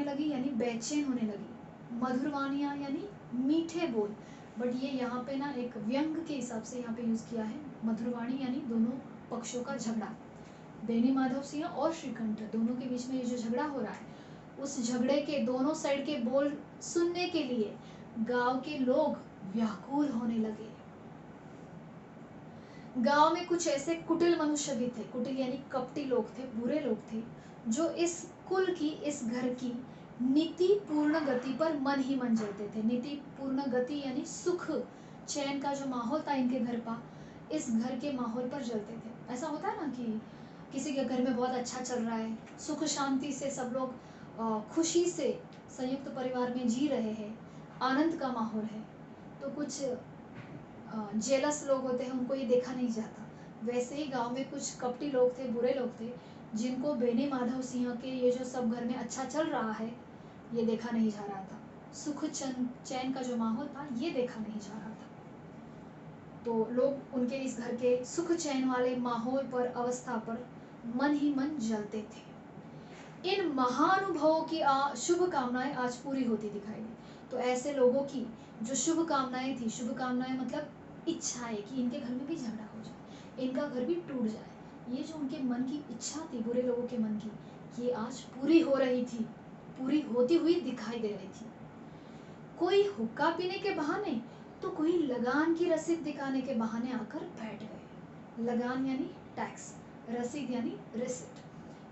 [SPEAKER 1] लगी यानी बेचैन होने लगी। मधुर वाणियां यानी मीठे बोल, बट ये यहाँ पे ना एक व्यंग के हिसाब से यहाँ पे यूज किया है। मधुर वाणी यानी दोनों पक्षों का झगड़ा, बेनी माधव सिंह और श्रीकंठ दोनों के बीच में ये जो झगड़ा हो रहा है, उस झगड़े के दोनों साइड के बोल सुनने के लिए गांव के लोग व्याकुल होने लगे। गांव में कुछ ऐसे कुटिल मनुष्य भी थे, कुटिल यानी कपटी लोग थे, बुरे लोग थे, जो इस कुल की, इस घर की नीति पूर्ण गति पर मन ही मन जलते थे। नीति पूर्ण गति यानी सुख चैन का जो माहौल था इनके घर का, इस घर के माहौल पर जलते थे। ऐसा होता है ना कि किसी के घर में बहुत अच्छा चल रहा है, सुख शांति से सब लोग खुशी से संयुक्त परिवार में जी रहे हैं, आनंद का माहौल है, तो कुछ जेलस लोग होते हैं, उनको ये देखा नहीं जाता। वैसे ही गांव में कुछ कपटी लोग थे, बुरे लोग थे, जिनको बेनी माधव सिंह के ये जो सब घर में अच्छा चल रहा है ये देखा नहीं जा रहा था। सुख चैन का जो माहौल था ये देखा नहीं जा रहा था। तो लोग उनके इस घर के सुख चैन वाले माहौल पर, अवस्था पर मन ही मन जलते थे। इन महानुभवों की शुभ कामनाएं आज पूरी होती दिखाई दी। तो ऐसे लोगों की जो शुभ कामनाएं थी, शुभ कामनाएं मतलब इच्छाएं कि इनके घर में भी झगड़ा हो जाए, इनका घर भी टूट जाए, ये जो उनके मन की इच्छा थी, बुरे लोगों के मन की, ये आज पूरी हो रही थी, पूरी होती हुई दिखाई दे रही थी। कोई हुक्का पीने के बहाने तो कोई लगान की रसीद दिखाने के बहाने आकर बैठ गए। लगान यानी टैक्स, रसीद यानी रिसिप्ट।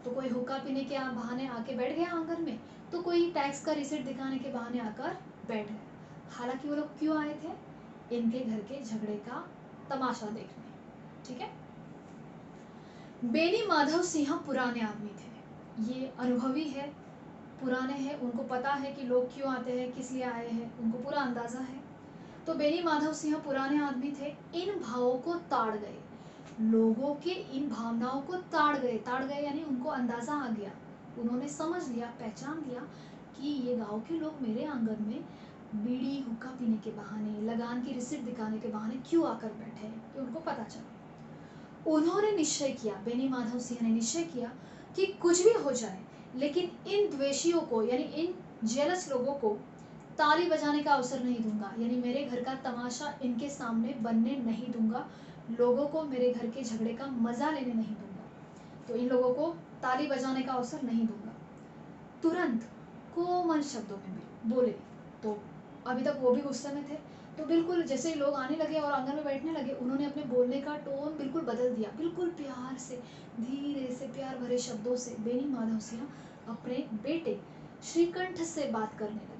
[SPEAKER 1] तो कोई हुक्का पीने के बहाने आके बैठ गया आंगन में, तो कोई टैक्स का रिसिप्ट दिखाने के बहाने आकर बैठ गए। हालांकि वो लोग क्यों आए थे? इनके घर के झगड़े का तमाशा देखने। ठीक है। बेनी माधव सिंह पुराने आदमी थे, ये अनुभवी है, पुराने हैं, उनको पता है कि लोग क्यों आते हैं, किस लिए आए हैं, उनको पूरा अंदाजा है। तो बेनी माधव सिंह पुराने आदमी थे, इन भावों को ताड़ गए, लोगों के इन भावनाओं को ताड़ गए यानी उनको अंदाजा आ गया, उन्होंने समझ लिया, पहचान लिया कि ये गांव के लोग मेरे आंगन में बीड़ी हुक्का पीने के बहाने, लगान की रिसिप्ट दिखाने के बहाने क्यों आकर बैठे हैं, ये उनको पता चला। उन्होंने निश्चय किया, बेनी माधव सिंह ने निश्चय किया कि कुछ भी हो जाए लेकिन इन द्वेषियों को यानी इन जेलस लोगों को ताली बजाने का अवसर नहीं दूंगा, यानी मेरे घर का तमाशा इनके सामने बनने नहीं दूंगा, लोगों को मेरे घर के झगड़े का मजा लेने नहीं दूंगा, तो इन लोगों को ताली बजाने का अवसर नहीं दूंगा। तुरंत कोमल शब्दों में बोले। तो अभी तक वो भी गुस्से में थे, तो बिल्कुल जैसे ही लोग आने लगे और आंगन में बैठने लगे, उन्होंने अपने बोलने का टोन बिल्कुल बदल दिया, बिल्कुल प्यार से, धीरे से, प्यार भरे शब्दों से बेनी माधव सिंह अपने बेटे श्रीकंठ से बात करने लगे,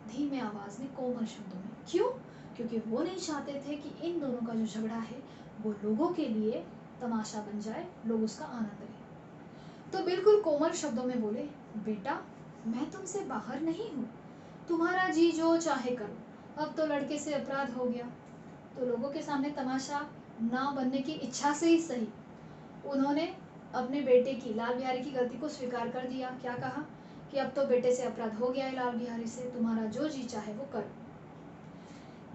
[SPEAKER 1] धीमे आवाज में, कोमल शब्दों में। क्यों? क्योंकि वो नहीं चाहते थे कि इन दोनों का जो झगड़ा है वो लोगों के लिए तमाशा बन जाए, लोग उसका आनंद लें। तो बिल्कुल कोमल शब्दों में बोले, बेटा मैं तुमसे बाहर नहीं हूँ, तुम्हारा जी जो चाहे करो। अब तो लड़के से अपराध हो गया। तो लोगों के सामने तमाशा ना बनने की इच्छा से ही सही, उन्होंने अपने बेटे की, लाल बिहारी की गलती को स्वीकार कर दिया। क्या कहा कि अब तो बेटे से अपराध हो गया है लाल बिहारी से, तुम्हारा जो जी चाहे वो करो।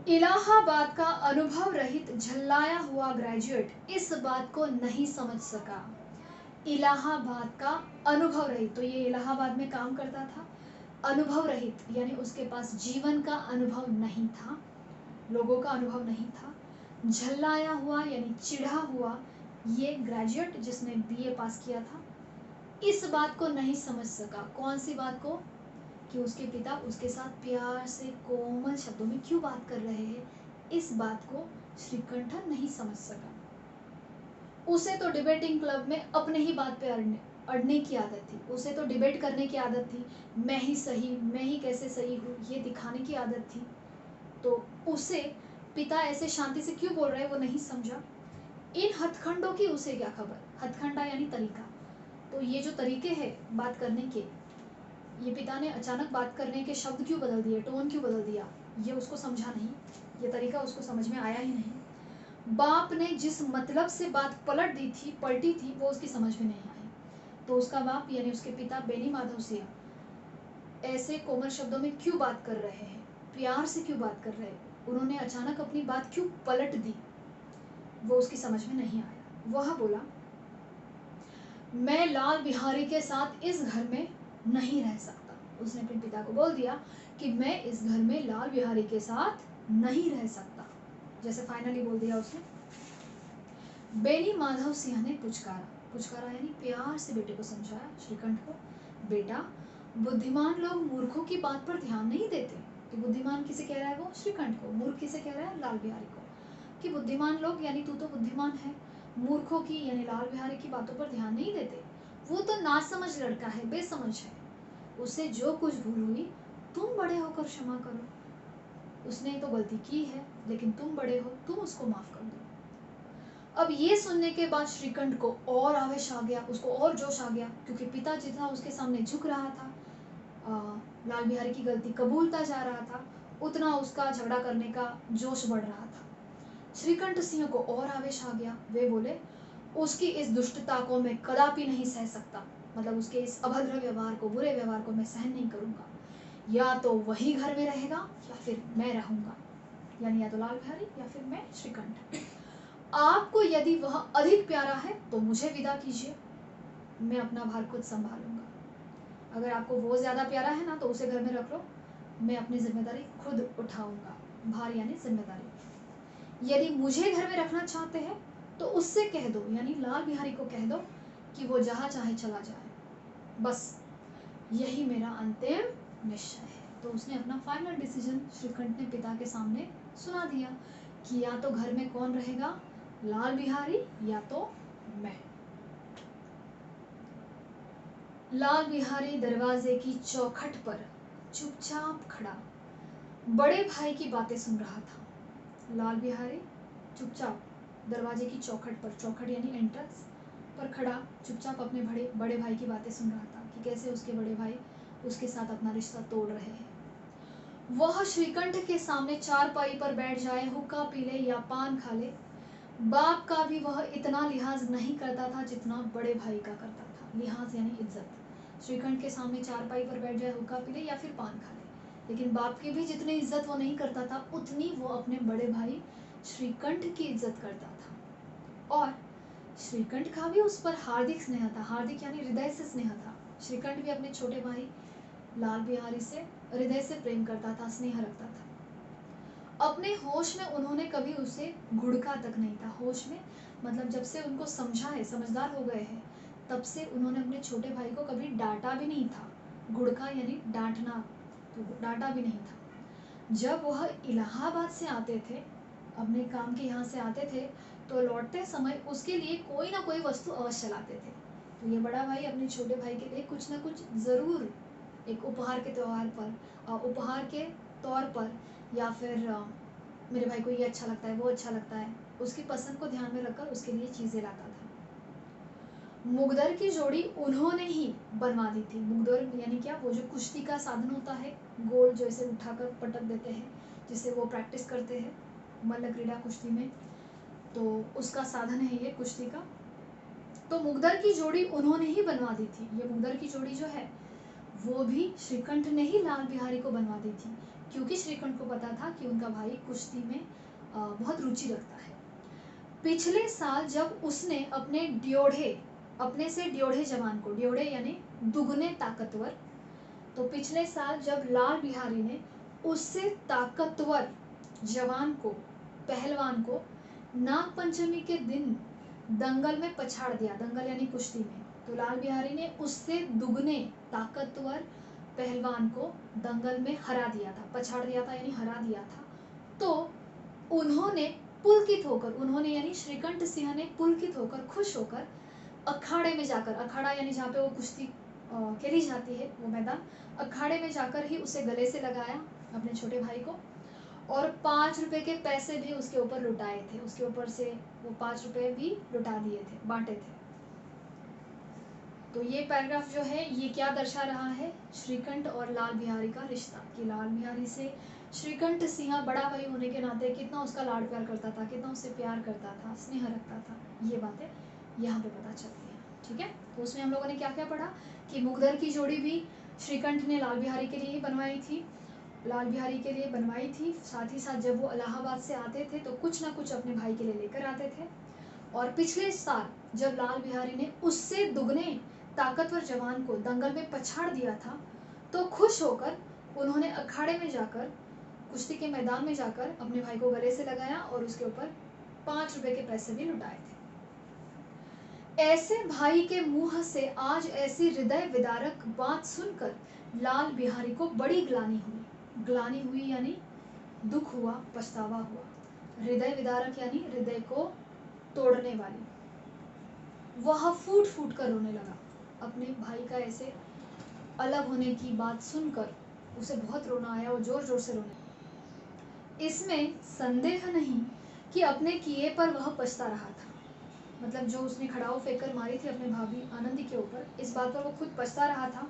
[SPEAKER 1] इलाहाबाद का अनुभव रहित झल्लाया हुआ ग्रेजुएट इस बात को नहीं समझ सका। इलाहाबाद का अनुभव रहित, तो ये इलाहाबाद में काम करता था। अनुभव रहित यानी उसके पास जीवन का अनुभव नहीं था, लोगों का अनुभव नहीं था। झल्लाया हुआ यानी चिढ़ा हुआ, ये ग्रेजुएट जिसने बीए पास किया था, इस बात को नहीं समझ सका। कौन सी बात को? कि उसके पिता उसके साथ प्यार से कोमल शब्दों में क्यों बात कर रहे हैं, इस बात को श्रीकंठ नहीं समझ सका। उसे तो डिबेटिंग क्लब में अपने ही बात पे अड़ने की आदत थी, उसे तो डिबेट करने की आदत थी, मैं ही सही, मैं ही कैसे सही हूँ, ये दिखाने की आदत थी। तो उसे पिता ऐसे शांति से क्यों बोल रहे हैं वो नहीं समझा। इन हथखंडों की उसे क्या खबर, हथखंडा यानी तरीका। तो ये जो तरीके हैं बात करने के, ये पिता ने अचानक बात करने के शब्द क्यों बदल दिए, टोन क्यों बदल दिया, ये उसको समझा नहीं, ये तरीका उसको समझ में आया ही नहीं। बाप ने जिस मतलब से बात पलटी थी वो उसकी समझ में नहीं आई। तो उसका बाप यानी उसके पिता बेनी माधव सिंह ऐसे कोमल शब्दों में क्यों बात कर रहे हैं, प्यार से क्यों बात कर रहे हैं, उन्होंने अचानक अपनी बात क्यों पलट दी, वो उसकी समझ में नहीं आया। वह बोला, मैं लाल बिहारी के साथ इस घर में नहीं रह सकता। उसने अपने पिता को बोल दिया कि मैं इस घर में लाल बिहारी के साथ नहीं रह सकता, जैसे फाइनली बोल दिया उसने। बेनी माधव सिंह ने पुचकारा यानी प्यार से बेटे को समझाया, श्रीकंठ को, बेटा बुद्धिमान लोग मूर्खों की बात पर ध्यान नहीं देते। कि बुद्धिमान किसे कह रहा है वो, श्रीकंठ को। मूर्ख किसे कह रहा है, लाल बिहारी को। कि बुद्धिमान लोग यानी तू तो बुद्धिमान है, मूर्खों की यानी लाल बिहारी की बातों पर ध्यान नहीं देते। वो तो नासमझ लड़का है, बेसमझ है, उसे जो कुछ भूल हुई तुम बड़े होकर क्षमा करो। उसने तो गलती की है लेकिन तुम बड़े हो, तुम उसको माफ कर दो। अब ये सुनने के बाद श्रीकंठ को और आवेश आ गया, उसको और जोश आ गया, क्योंकि पिता जितना उसके सामने झुक रहा था, लाल बिहारी की गलती कबूलता जा रहा था, उतना उसका झगड़ा करने का जोश बढ़ रहा था। श्रीकंठ सिंह को और आवेश आ गया। वे बोले, उसकी इस दुष्टता को मैं कदापि नहीं सह सकता, मतलब उसके इस अभद्र व्यवहार को, बुरे व्यवहार को मैं सहन नहीं करूंगा। या तो वही घर में रहेगा या फिर मैं रहूंगा, यानी या तो लाल बिहारी या फिर मैं श्रीकंठ। आपको यदि वह अधिक प्यारा है तो मुझे विदा कीजिए, मैं अपना भार खुद संभालूंगा। अगर आपको वो ज्यादा प्यारा है ना तो उसे घर में रख लो, मैं अपनी जिम्मेदारी खुद उठाऊंगा। भार यानी जिम्मेदारी। यदि मुझे घर में रखना चाहते हैं तो उससे कह दो, यानी लाल बिहारी को कह दो कि वो जहाँ चाहे चला जाए, बस यही मेरा अंतिम निश्चय है। तो उसने अपना फाइनल डिसीजन श्रीकंठ ने पिता के सामने सुना दिया कि या तो घर में कौन रहेगा, लाल बिहारी या तो मैं। लाल बिहारी दरवाजे की चौखट पर चुपचाप खड़ा बड़े भाई की बातें सुन रहा था। लाल बिहारी चुपचाप दरवाजे की चौखट पर, चौखट यानी एंट्रेंस पर खड़ा चुपचाप अपने बड़े भाई की बातें सुन रहा था कि कैसे उसके बड़े भाई उसके साथ अपना रिश्ता तोड़ रहे हैं। वह श्रीकंठ के सामने चारपाई पर बैठ जाए, हुक्का पी ले या पान खा ले, बाप का भी वह इतना लिहाज नहीं करता था जितना बड़े भाई का करता था। लिहाज यानी इज्जत। श्रीकंठ के सामने चारपाई पर बैठ जाए, हुक्का पी ले या फिर पान खा ले, लेकिन बाप की भी जितनी इज्जत वो नहीं करता था उतनी वो अपने बड़े भाई श्रीकंठ की इज्जत करता था। और श्रीकंठ का भी उस पर हार्दिक स्नेह था, हार्दिक यानी हृदय से स्नेह था। श्रीकंठ भी अपने छोटे भाई लाल बिहारी से हृदय से प्रेम करता था, स्नेह रखता था। अपने होश में उन्होंने कभी उसे घुड़का तक नहीं था। होश में मतलब जब से उनको समझा है, समझदार हो गए हैं, तब से उन्होंने अपने छोटे भाई को कभी डांटा भी नहीं था। घुड़का यानी डांटना, तो डांटा भी नहीं था। जब वह इलाहाबाद से आते थे, अपने काम के यहाँ से आते थे, तो लौटते समय उसके लिए कोई ना कोई वस्तु अवश्य लाते थे। तो ये बड़ा भाई अपने छोटे भाई के लिए कुछ ना कुछ ज़रूर एक उपहार के त्यौहार पर, उपहार के तौर पर, या फिर मेरे भाई को ये अच्छा लगता है, वो अच्छा लगता है, उसकी पसंद को ध्यान में रखकर उसके लिए चीज़ें लाता था। मुगदर की जोड़ी उन्होंने ही बनवा दी थी। मुगदर यानी क्या, वो जो कुश्ती का साधन होता है, गोल जैसे उठाकर पटक देते हैं, जिससे वो प्रैक्टिस करते हैं मल्ल क्रीड़ा कुश्ती में, तो उसका साधन है ये कुश्ती का। तो मुगदर की जोड़ी उन्होंने ही बनवा दी थी। ये मुगदर की जोड़ी जो है वो भी श्रीकंठ ने ही लाल बिहारी को बनवा दी थी, क्योंकि श्रीकंठ को पता था कि उनका भाई कुश्ती में बहुत रुचि रखता है। पिछले साल जब उसने अपने से ड्योढ़े जवान को, ड्योढ़े यानी दुगने ताकतवर, तो पिछले साल जब लाल बिहारी ने उससे ताकतवर जवान को, पहलवान को नाग पंचमी के दिन दंगल में पछाड़ दिया, दंगल यानी कुश्ती में, तो लाल बिहारी ने उससे दुगने ताकतवर पहलवान को दंगल में हरा दिया था, पछाड़ दिया था यानी हरा दिया था। तो उन्होंने पुलकित होकर, उन्होंने यानी श्रीकंठ सिंह ने पुलकित होकर, खुश होकर अखाड़े में जाकर, अखाड़ा यानी जहाँ पे वो कुश्ती खेली जाती है वो मैदान, अखाड़े में जाकर ही उसे गले से लगाया अपने छोटे भाई को, और 5 रुपए के पैसे भी उसके ऊपर लुटाए थे, उसके ऊपर से वो 5 रुपए भी लुटा दिए थे, बांटे थे। तो ये पैराग्राफ जो है ये क्या दर्शा रहा है, श्रीकंठ और लाल बिहारी का रिश्ता, कि लाल बिहारी से श्रीकंठ सिंह बड़ा भाई होने के नाते कितना उसका लाड प्यार करता था, कितना उससे प्यार करता था, स्नेह रखता था, ये बातें यहाँ पे पता चलती हैं। ठीक है, तो उसमें हम लोगों ने क्या क्या पढ़ा कि मुगदर की जोड़ी भी श्रीकंठ ने लाल बिहारी के लिए ही बनवाई थी, लाल बिहारी के लिए बनवाई थी। साथ ही साथ जब वो इलाहाबाद से आते थे तो कुछ ना कुछ अपने भाई के लिए लेकर आते थे। और पिछले साल जब लाल बिहारी ने उससे दुगने ताकतवर जवान को दंगल में पछाड़ दिया था, तो खुश होकर उन्होंने अखाड़े में जाकर, कुश्ती के मैदान में जाकर अपने भाई को गले से लगाया और उसके ऊपर 5 रुपए के पैसे भी लुटाए थे। ऐसे भाई के मुंह से आज ऐसी हृदय विदारक बात सुनकर लाल बिहारी को बड़ी ग्लानि हुई। ग्लानि हुई यानी दुख हुआ, पछतावा हुआ। हृदय विदारक यानी हृदय को तोड़ने वाली। वह फूट फूट कर रोने लगा। अपने भाई का ऐसे अलग होने की बात सुनकर उसे बहुत रोना आया और जोर जोर से रोने। इसमें संदेह नहीं कि अपने किए पर वह पछता रहा था। मतलब जो उसने खड़ाऊ फेंक कर मारी थी अपने भाभी आनंदी के ऊपर, इस बात पर वो खुद पछता रहा था।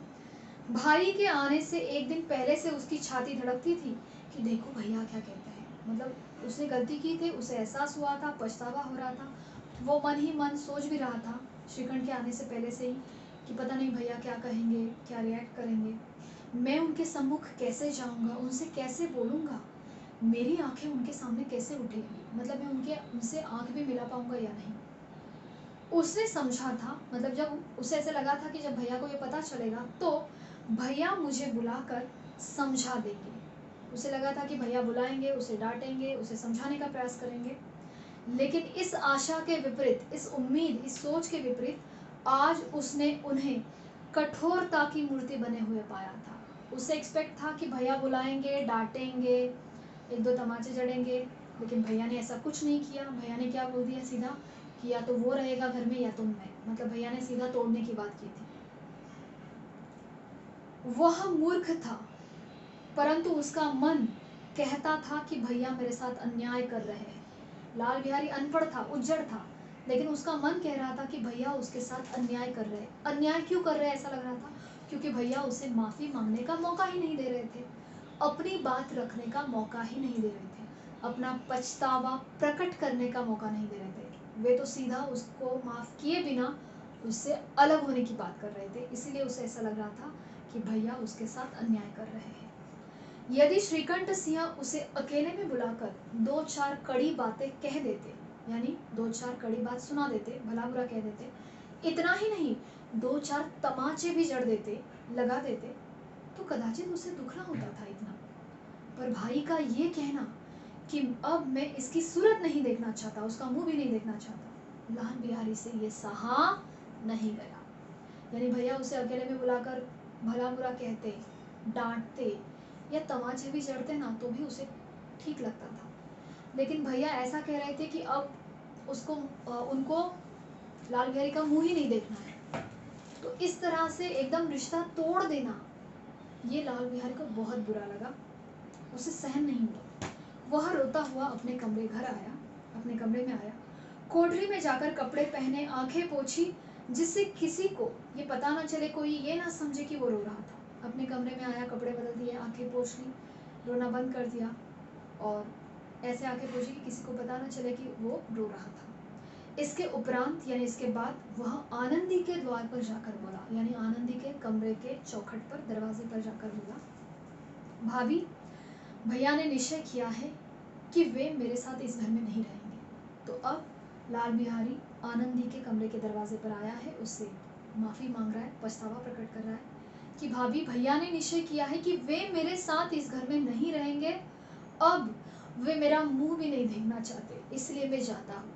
[SPEAKER 1] भाई के आने से एक दिन पहले से उसकी छाती धड़कती थी कि देखो भैया क्या कहते हैं। मतलब उसने गलती की थी, उसे एहसास हुआ था, पछतावा हो रहा था। वो मन ही मन सोच भी रहा था श्रीकंठ के आने से पहले से ही कि पता नहीं भैया क्या कहेंगे, क्या रिएक्ट करेंगे, मैं उनके सम्मुख कैसे जाऊंगा, उनसे कैसे बोलूँगा, मेरी आंखें उनके सामने कैसे उठेंगी, मतलब मैं उनसे आंख भी मिला पाऊंगा या नहीं। उसने समझा था, मतलब जब उसे ऐसे लगा था कि जब भैया को ये पता चलेगा तो भैया मुझे बुलाकर समझा देंगे। उसे लगा था कि भैया बुलाएंगे, उसे डांटेंगे, उसे समझाने का प्रयास करेंगे। लेकिन इस आशा के विपरीत, इस उम्मीद, इस सोच के विपरीत आज उसने उन्हें कठोरता की मूर्ति बने हुए पाया था। उसे एक्सपेक्ट था कि भैया बुलाएंगे, डांटेंगे, एक दो तमाचे जड़ेंगे, लेकिन भैया ने ऐसा कुछ नहीं किया। भैया ने क्या बोल दिया सीधा कि या तो वो रहेगा घर में या तुम मैं। मतलब भैया ने सीधा तोड़ने की बात की थी। वह मूर्ख था, परंतु उसका मन कहता था कि भैया मेरे साथ अन्याय कर रहे हैं। लाल बिहारी अनपढ़ था, उज्जड़ था, लेकिन उसका मन कह रहा था कि भैया उसके साथ अन्याय कर रहे हैं। अन्याय क्यों कर रहे हैं ऐसा लग रहा था, क्योंकि भैया उसे माफ़ी मांगने का मौका ही नहीं दे रहे थे, अपनी बात रखने का मौका ही नहीं दे रहे थे, अपना पछतावा प्रकट करने का मौका नहीं दे रहे थे। वे तो सीधा उसको माफ़ किए बिना उससे अलग होने की बात कर रहे थे। इसीलिए उसे ऐसा लग रहा था कि भैया उसके साथ अन्याय कर रहे हैं। यदि श्रीकंठ सिंह उसे अकेले में बुलाकर 2-4 कड़ी बातें कह देते, यानी 2-4 कड़ी बात सुना देते, भला बुरा कह देते, इतना ही नहीं 2-4 तमाचे भी जड़ देते, लगा देते, तो कदाचित उसे दुख ना होता था इतना। पर भाई का ये कहना कि अब मैं इसकी सूरत नहीं देखना चाहता, उसका मुंह भी नहीं देखना चाहता, लाल बिहारी से ये सहा नहीं गया। यानी भैया उसे अकेले में बुलाकर भला बुरा कहते, डांटते या तमाचे भी जड़ते ना, तो भी उसे ठीक लगता था। लेकिन भैया ऐसा कह रहे थे कि अब उनको लाल बिहारी का मुंह ही नहीं देखना है, तो इस तरह से एकदम रिश्ता तोड़ देना, ये लाल बिहारी को बहुत बुरा लगा, उसे सहन नहीं हुआ। वह रोता हुआ अपने कमरे में आया, कोठरी में जाकर कपड़े पहने, आंखें पोंछी, जिससे किसी को ये पता ना चले, कोई ये ना समझे कि वो रो रहा था। अपने कमरे में आया, कपड़े बदल दिए, आंखें पोंछ ली, रोना बंद कर दिया और ऐसे आंखें पोंछी कि किसी को पता ना चले कि वो रो रहा था। इसके उपरांत यानी इसके बाद वह आनंदी के द्वार पर जाकर बोला, यानी आनंदी के कमरे के चौखट पर, दरवाजे पर जाकर बोला, भाभी, भैया ने निश्चय किया है कि वे मेरे साथ इस घर में नहीं रहेंगे। तो अब लाल बिहारी आनंदी के कमरे के दरवाजे पर आया है, उससे माफ़ी मांग रहा है, पछतावा प्रकट कर रहा है कि भाभी, भैया ने निश्चय किया है कि वे मेरे साथ इस घर में नहीं रहेंगे। अब वे मेरा मुंह भी नहीं देखना चाहते, इसलिए मैं जाता हूँ।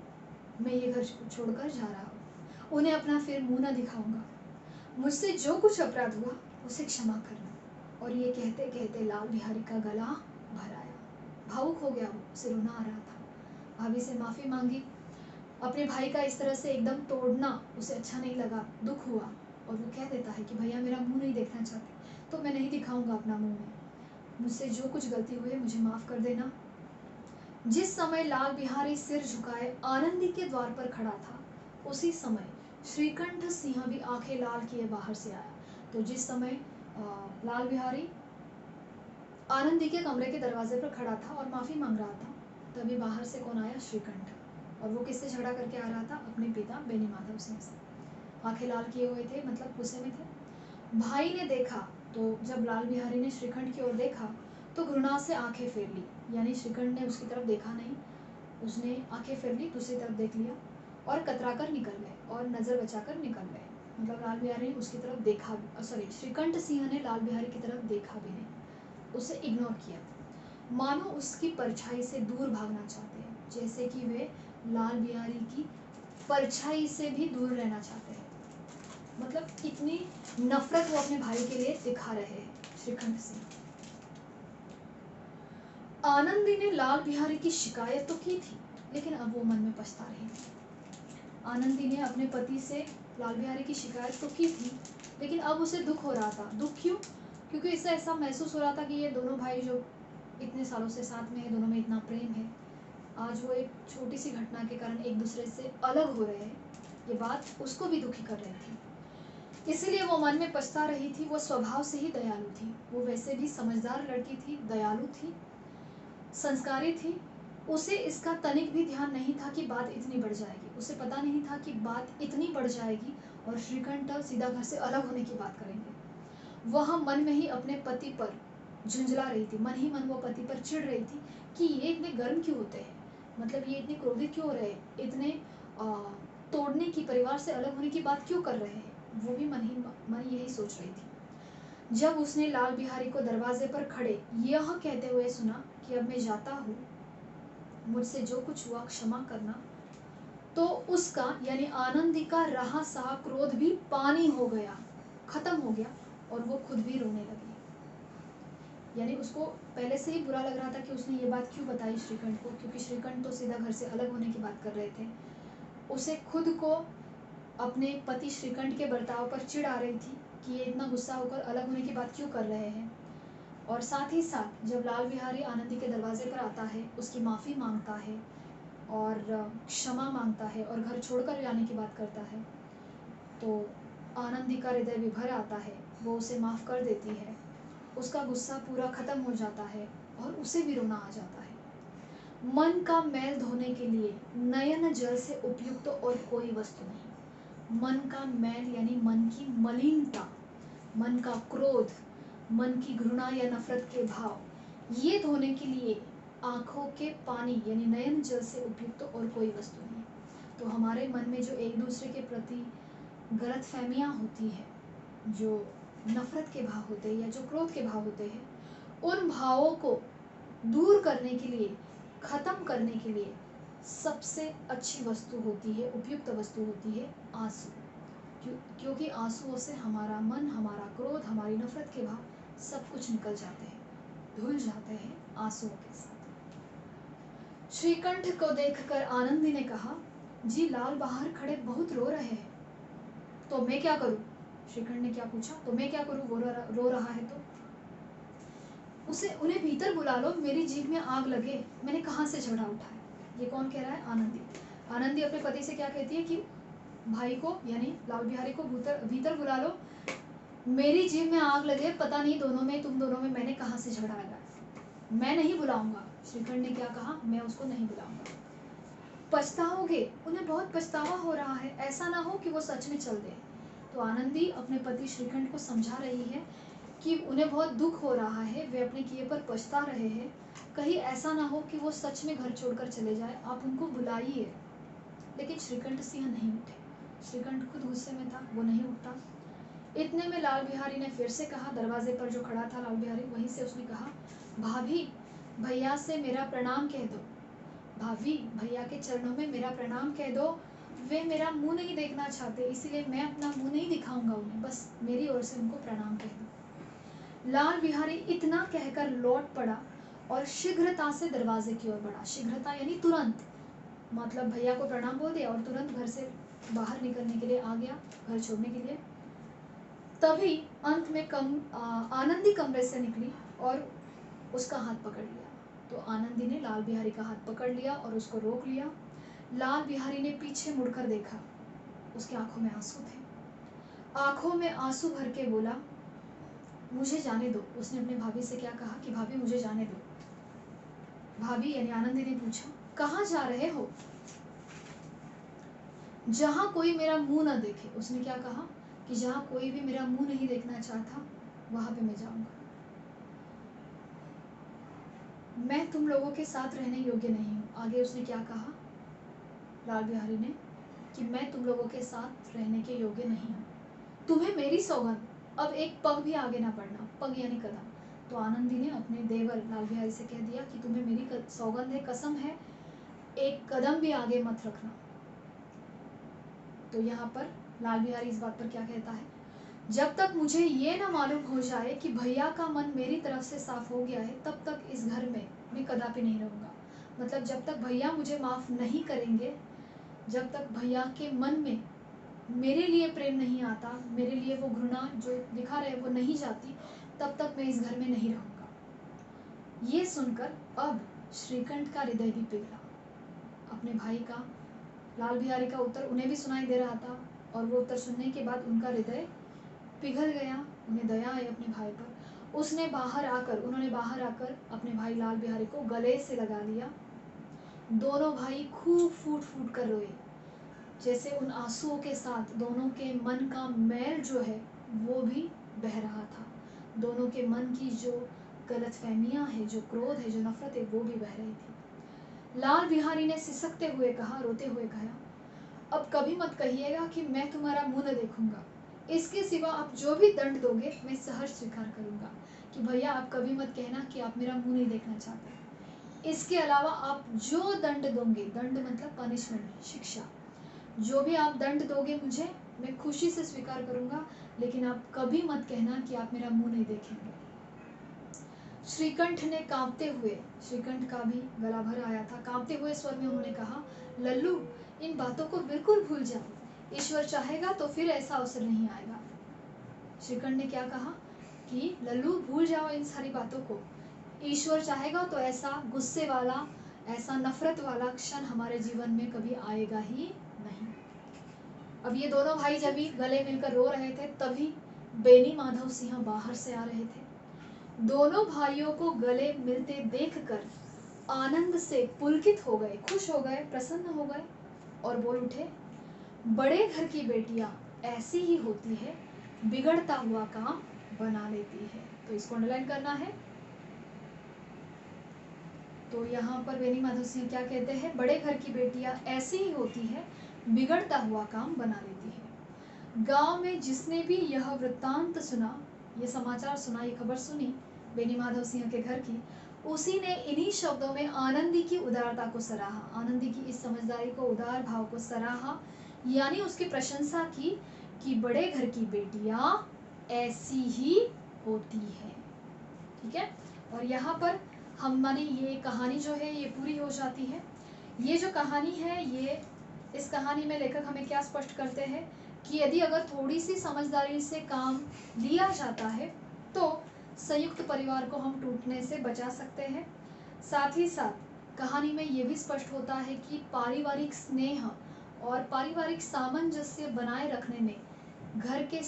[SPEAKER 1] मैं ये घर छोड़कर जा रहा हूँ, उन्हें अपना फिर मुंह न दिखाऊंगा। मुझसे जो कुछ अपराध हुआ उसे क्षमा करना। और ये कहते कहते लाल बिहारी का गला भर आया, भावुक हो गया वो, उसे रोना आ रहा था। भाभी से माफ़ी मांगी। अपने भाई का इस तरह से एकदम तोड़ना उसे अच्छा नहीं लगा, दुख हुआ और वो कह देता है कि भैया मेरा मुंह नहीं देखना चाहते तो मैं नहीं दिखाऊंगा अपना मुंह में, मुझसे जो कुछ गलती हुई है मुझे माफ़ कर देना। जिस समय लाल बिहारी सिर झुकाए आनंदी के द्वार पर खड़ा था, उसी समय श्रीकंठ सिंह भी आंखें लाल किए बाहर से आया। तो जिस समय लाल बिहारी आनंदी के कमरे के दरवाजे पर खड़ा था और माफ़ी मांग रहा था, तभी बाहर से कौन आया? श्रीकंठ। और वो किससे झगड़ा करके आ रहा था? अपने पिता बेनी माधव सिंह से। आंखें लाल किए हुए थे, मतलब गुस्से में थे। भाई ने देखा, तो जब लाल बिहारी ने श्रीकंठ की ओर देखा तो घृणा से आंखें फेर ली, यानी श्रीकंठ ने उसकी तरफ देखा नहीं, उसने आंखें फेर ली, दूसरी तरफ देख लिया और कतरा कर निकल गए और नज़र बचाकर निकल गए। मतलब लाल बिहारी ने उसकी तरफ देखा, सॉरी, श्रीकंठ सिंह ने लाल बिहारी की तरफ देखा भी नहीं, उसे इग्नोर किया, मानो उसकी परछाई से दूर भागना चाहते हैं, जैसे कि वे लाल बिहारी की परछाई से भी दूर रहना चाहते हैं। मतलब इतनी नफरत वो अपने भाई के लिए दिखा रहे हैं श्रीकंठ सिंह। आनंदी ने लाल बिहारी की शिकायत तो की थी, लेकिन अब वो मन में पछता रही थी। आनंदी ने अपने पति से लाल बिहारी की शिकायत तो की थी, लेकिन अब उसे दुख हो रहा था। दुख क्यों? क्योंकि इससे ऐसा महसूस हो रहा था कि ये दोनों भाई जो इतने सालों से साथ में है, दोनों में इतना प्रेम है, आज वो एक छोटी सी घटना के कारण एक दूसरे से अलग हो रहे हैं। ये बात उसको भी दुखी कर रही थी, इसीलिए वो मन में पछता रही थी। वो स्वभाव से ही दयालु थी, वो वैसे भी समझदार लड़की थी, दयालु थी, संस्कारी थी। उसे इसका तनिक भी ध्यान नहीं था कि बात इतनी बढ़ जाएगी। उसे पता नहीं था कि बात इतनी बढ़ जाएगी और श्रीकंठ सीधा घर से अलग होने की बात करेंगे। वह मन में ही अपने पति पर झुंझला रही थी, मन ही मन वो पति पर चिढ़ रही थी कि ये इतने गर्म क्यों होते हैं, मतलब ये इतने क्रोधित क्यों हो रहे हैं, इतने तोड़ने की, परिवार से अलग होने की बात क्यों कर रहे हैं। वो भी मन यही सोच रही थी। जब उसने लाल बिहारी को दरवाजे पर खड़े यह कहते हुए सुना कि अब मैं जाता हूँ, मुझसे जो कुछ हुआ क्षमा करना, तो उसका यानी आनंदी का रहा सहा क्रोध भी पानी हो गया, खत्म हो गया और वो खुद भी रोने लगी। यानी उसको पहले से ही बुरा लग रहा था कि उसने ये बात क्यों बताई श्रीकंठ को, क्योंकि श्रीकंठ तो सीधा घर से अलग होने की बात कर रहे थे। उसे खुद को अपने पति श्रीकंठ के बर्ताव पर चिढ़ आ रही थी कि ये इतना गुस्सा होकर अलग होने की बात क्यों कर रहे हैं। और साथ ही साथ जब लाल बिहारी आनंदी के दरवाजे पर आता है, उसकी माफ़ी मांगता है और क्षमा मांगता है और घर छोड़कर जाने की बात करता है, तो आनंदी का हृदय विभर आता है, वो उसे माफ़ कर देती है, उसका गुस्सा पूरा ख़त्म हो जाता है और उसे भी रोना आ जाता है। मन का मैल धोने के लिए नयन जल से उपयुक्त तो और कोई वस्तु नहीं। मन का मैल यानी मन की मलिनता, मन का क्रोध, मन की घृणा या नफरत के भाव, ये धोने के लिए आँखों के पानी यानी नयन जल से उपयुक्त तो और कोई वस्तु नहीं। तो हमारे मन में जो एक दूसरे के प्रति गलत फहमियाँ होती है, जो नफरत के भाव होते हैं या जो क्रोध के भाव होते हैं, उन भावों को दूर करने के लिए, ख़त्म करने के लिए सबसे अच्छी वस्तु होती है, उपयुक्त वस्तु होती है आंसू। क्योंकि आंसुओं से हमारा मन, हमारा क्रोध, हमारी नफरत के भाव सब कुछ निकल जाते हैं, धुल जाते हैं आंसुओं के साथ। श्रीकंठ को देखकर आनंदी ने कहा, जी लाल बाहर खड़े बहुत रो रहे हैं, तो मैं क्या करूं? श्रीकंठ ने क्या पूछा? तो मैं क्या करूं, वो रो रहा है तो? उन्हें भीतर बुला लो, मेरी जीभ में आग लगे, मैंने कहाँ से झगड़ा उठाया। ये कौन कह रहा है? आनंदी। आनंदी अपने पति से क्या कहती है कि भाई को यानी लाल बिहारी को भीतर बुला लो, मेरी जीभ में आग लगे, पता नहीं तुम दोनों में मैंने कहाँ से झगड़ा लगाया, मैं नहीं बुलाऊंगा। श्रीखंड ने क्या कहा, मैं उसको नहीं बुलाऊंगा। पछताओगे, उन्हें बहुत पछतावा हो रहा है, ऐसा ना हो कि वो सच में चल दे। तो आनंदी अपने पति श्रीखंड को समझा रही है कि उन्हें बहुत दुख हो रहा है, वे अपने किए पर पछता रहे हैं, कहीं ऐसा ना हो कि वो सच में घर छोड़कर चले जाए, आप उनको बुलाइए। लेकिन श्रीकंठ सिंह नहीं उठे। श्रीकंठ खुद गुस्से में था, वो नहीं उठता। इतने में लाल बिहारी ने फिर से कहा, दरवाजे पर जो खड़ा था लाल बिहारी, वहीं से उसने कहा, भाभी भैया से मेरा प्रणाम कह दो, भाभी भैया के चरणों में मेरा प्रणाम कह दो, वे मेरा मुंह नहीं देखना चाहते, इसीलिए मैं अपना मुंह नहीं दिखाऊंगा उन्हें, बस मेरी ओर से उनको प्रणाम कह दो। लाल बिहारी इतना कहकर लौट पड़ा और शीघ्रता से दरवाजे की ओर बढ़ा। शीघ्रता यानी तुरंत, मतलब भैया को प्रणाम बोल दिया और तुरंत घर से बाहर निकलने के लिए आ गया, घर छोड़ने के लिए। तभी अंत में आनंदी कमरे से निकली और उसका हाथ पकड़ लिया। तो आनंदी ने लाल बिहारी का हाथ पकड़ लिया और उसको रोक लिया। लाल बिहारी ने पीछे मुड़कर देखा, उसकी आंखों में आंसू थे। आंखों में आंसू भर के बोला, मुझे जाने दो। उसने अपने भाभी से क्या कहा कि भाभी मुझे जाने दो। भाभी यानी आनंदी ने पूछा, कहाँ जा रहे हो? जहां कोई मेरा मुंह ना देखे। उसने क्या कहा कि जहां कोई भी मेरा मुंह नहीं देखना चाहता, वहां पे मैं जाऊंगा। मैं तुम लोगों के साथ रहने योग्य नहीं हूँ। आगे उसने क्या कहा लाल बिहारी ने कि मैं तुम लोगों के साथ रहने के योग्य नहीं हूँ, तुम्हें मेरी सौगंध, अब एक पग भी आगे ना बढ़ना। पग यानी कदम। तो आनंदी ने अपने देवर लाल बिहारी से कह दिया कि तुम्हें मेरी सौगंध है, कसम है, एक कदम भी आगे मत रखना। तो यहाँ पर लाल बिहारी इस बात पर क्या कहता है, जब तक मुझे ये ना मालूम हो जाए कि भैया का मन मेरी तरफ से साफ हो गया है, तब तक इस घर में मैं कदापि नहीं रहूँगा। मतलब जब तक भैया मुझे माफ़ नहीं करेंगे, जब तक भैया के मन में मेरे लिए प्रेम नहीं आता, मेरे लिए वो घृणा जो दिखा रहे वो नहीं जाती, तब तक मैं इस घर में नहीं रहूँगा। ये सुनकर अब श्रीकंठ का हृदय भी पिघला। अपने भाई का, लाल बिहारी का उत्तर उन्हें भी सुनाई दे रहा था और वो उत्तर सुनने के बाद उनका हृदय पिघल गया। उन्हें दया आई अपने भाई पर। उन्होंने बाहर आकर अपने भाई लाल बिहारी को गले से लगा लिया। दोनों भाई खूब फूट फूट कर रोए, जैसे उन आंसुओं के साथ दोनों के मन का मैल जो है वो भी बह रहा था। दोनों के मन की जो गलतफहमियां हैं, जो क्रोध है, जो नफरत है, वो भी बह रही थी। लाल बिहारी ने सिसकते हुए कहा, रोते हुए कहा, अब कभी मत कहिएगा कि मैं तुम्हारा मुंह न देखूंगा। इसके सिवा आप जो भी दंड दोगे मैं सहर्ष स्वीकार करूंगा। कि भैया आप कभी मत कहना कि आप मेरा मुंह नहीं देखना चाहते। इसके अलावा आप जो दंड दोगे, दंड मतलब पनिशमेंट, शिक्षा, जो भी आप दंड दोगे मुझे, मैं खुशी से स्वीकार करूंगा, लेकिन आप कभी मत कहना कि आप मेरा मुंह नहीं देखेंगे। श्रीकंठ ने कांपते हुए, श्रीकंठ का भी गला भर आया था, कांपते हुए स्वर में उन्होंने कहा, लल्लू इन बातों को बिल्कुल भूल जाओ, ईश्वर चाहेगा तो फिर ऐसा अवसर नहीं आएगा। श्रीकंठ ने क्या कहा कि लल्लू भूल जाओ इन सारी बातों को, ईश्वर चाहेगा तो ऐसा गुस्से वाला, ऐसा नफरत वाला क्षण हमारे जीवन में कभी आएगा ही नहीं। अब ये दोनों भाई जब भी गले मिलकर रो रहे थे, तभी बेनी माधव सिंह बाहर से आ रहे थे। दोनों भाइयों को गले मिलते देखकर आनंद से पुलकित हो गए, खुश हो गए, प्रसन्न हो गए और बोल उठे, बड़े घर की बेटियां ऐसी ही होती है, बिगड़ता हुआ काम बना लेती है। तो इसको अंडरलाइन करना है। तो यहाँ पर बेनी माधव सिंह क्या कहते हैं, बड़े घर की बेटियां ऐसी ही होती है, बिगड़ता हुआ काम बना लेती है। गांव में जिसने भी यह वृत्तांत सुना, ये समाचार सुना, ये खबर सुनी बेनी माधव सिंह के घर की, उसी ने इन्हीं शब्दों में आनंदी की उदारता को सराहा, आनंदी की इस समझदारी को, उदार भाव को सराहा, यानी उसकी प्रशंसा की कि बड़े घर की बेटियां ऐसी ही होती है। ठीक है, और यहाँ पर हमारी ये कहानी जो है ये पूरी हो जाती है। ये जो कहानी है, ये इस कहानी में लेखक हमें क्या स्पष्ट करते हैं कि यदि अगर थोड़ी सी समझदारी से काम लिया जाता है तो संयुक्त परिवार को हम टूटने से बचा सकते हैं। साथ ही साथ कहानी में ये भी स्पष्ट होता है कि पारिवारिक स्नेह और पारिवारिक सामंजस्य बनाए रखने में घर के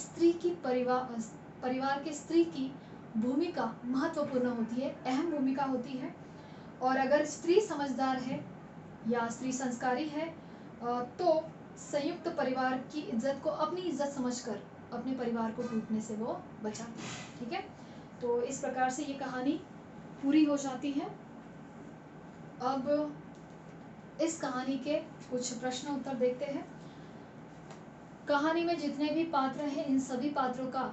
[SPEAKER 1] परिवार के स्त्री की भूमिका महत्वपूर्ण होती है, अहम भूमिका होती है। और अगर स्त्री समझदार है या स्त्री संस्कारी है तो संयुक्त परिवार की इज्जत को अपनी इज्जत समझकर अपने परिवार को टूटने से वो बचाती है। ठीक है, तो इस प्रकार से ये कहानी पूरी हो जाती है। अब इस कहानी के कुछ प्रश्न उत्तर देखते हैं। कहानी में जितने भी पात्र हैं इन सभी पात्रों का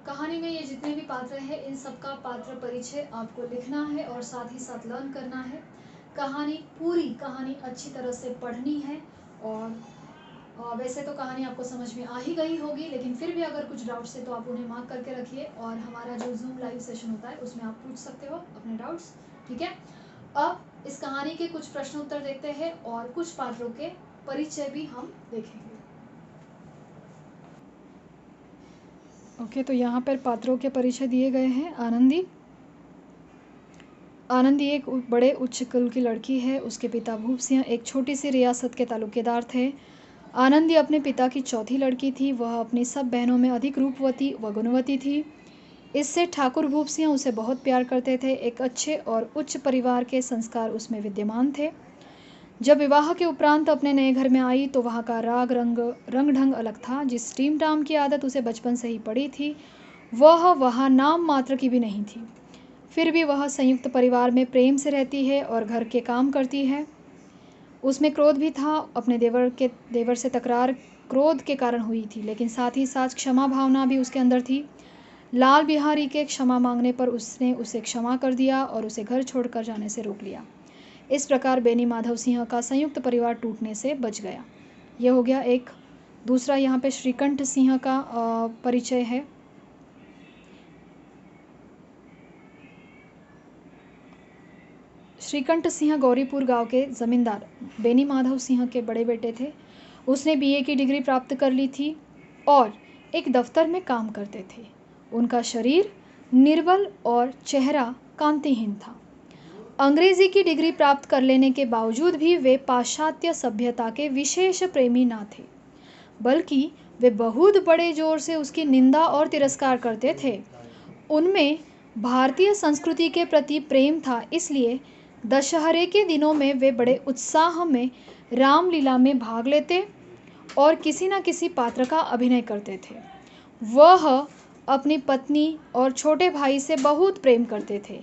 [SPEAKER 1] कहानी में ये जितने भी पात्र हैं इन सबका पात्र परिचय आपको लिखना है और साथ ही साथ लर्न करना है। पूरी कहानी अच्छी तरह से पढ़नी है और वैसे तो कहानी आपको समझ में आ ही गई होगी, लेकिन फिर भी अगर कुछ डाउट्स है तो आप उन्हें मार्क करके रखिए और हमारा जो जूम लाइव सेशन होता है उसमें आप पूछ सकते हो अपने डाउट्स। ठीक है, अब इस कहानी के कुछ प्रश्न उत्तर देखते हैं और कुछ पात्रों के परिचय भी हम देखेंगे। ओके, तो यहाँ पर पात्रों के परिचय दिए गए हैं। आनंदी एक बड़े उच्च कुल की लड़की है। उसके पिता भूप सिंह एक छोटी सी रियासत के तालुकेदार थे। आनंदी अपने पिता की चौथी लड़की थी। वह अपनी सब बहनों में अधिक रूपवती व गुणवती थी। इससे ठाकुर भूप सिंह उसे बहुत प्यार करते थे। एक अच्छे और उच्च परिवार के संस्कार उसमें विद्यमान थे। जब विवाह के उपरांत अपने नए घर में आई तो वहाँ का रंग ढंग अलग था। जिस टीम टाम की आदत उसे बचपन से ही पड़ी थी वह वहाँ नाम मात्र की भी नहीं थी। फिर भी वह संयुक्त परिवार में प्रेम से रहती है और घर के काम करती है। उसमें क्रोध भी था। अपने देवर से तकरार क्रोध के कारण हुई थी, लेकिन साथ ही साथ क्षमा भावना भी उसके अंदर थी। लाल बिहारी के क्षमा मांगने पर उसने उसे क्षमा कर दिया और उसे घर छोड़कर जाने से रोक लिया। इस प्रकार बेनी माधव सिंह का संयुक्त परिवार टूटने से बच गया। यह हो गया एक। दूसरा यहाँ पे श्रीकंठ सिंह का परिचय है। श्रीकंठ सिंह गौरीपुर गांव के जमींदार बेनी माधव सिंह के बड़े बेटे थे। उसने बीए की डिग्री प्राप्त कर ली थी और एक दफ्तर में काम करते थे। उनका शरीर निर्बल और चेहरा कांतिहीन था। अंग्रेजी की डिग्री प्राप्त कर लेने के बावजूद भी वे पाश्चात्य सभ्यता के विशेष प्रेमी न थे, बल्कि वे बहुत बड़े जोर से उसकी निंदा और तिरस्कार करते थे। उनमें भारतीय संस्कृति के प्रति प्रेम था, इसलिए दशहरे के दिनों में वे बड़े उत्साह में रामलीला में भाग लेते और किसी न किसी पात्र का अभिनय करते थे। वह अपनी पत्नी और छोटे भाई से बहुत प्रेम करते थे।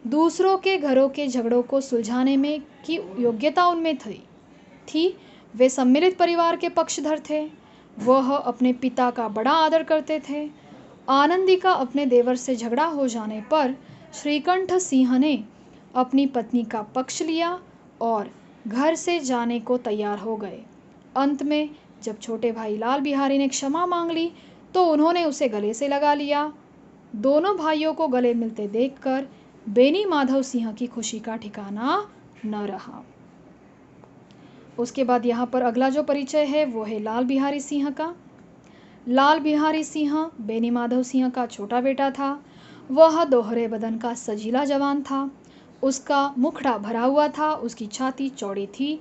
[SPEAKER 1] दूसरों के घरों के झगड़ों को सुलझाने में की योग्यता उनमें थी। वे सम्मिलित परिवार के पक्षधर थे। वह अपने पिता का बड़ा आदर करते थे। आनंदी का अपने देवर से झगड़ा हो जाने पर श्रीकंठ सिंह ने अपनी पत्नी का पक्ष लिया और घर से जाने को तैयार हो गए। अंत में जब छोटे भाई लाल बिहारी ने क्षमा मांग ली तो उन्होंने उसे गले से लगा लिया। दोनों भाइयों को गले मिलते देखकर बेनी माधव सिंह की खुशी का ठिकाना न रहा। उसके बाद यहाँ पर अगला जो परिचय है वो है लाल बिहारी सिंह का। लाल बिहारी सिंह बेनी माधव सिंह का छोटा बेटा था। वह दोहरे बदन का सजीला जवान था। उसका मुखड़ा भरा हुआ था। उसकी छाती चौड़ी थी।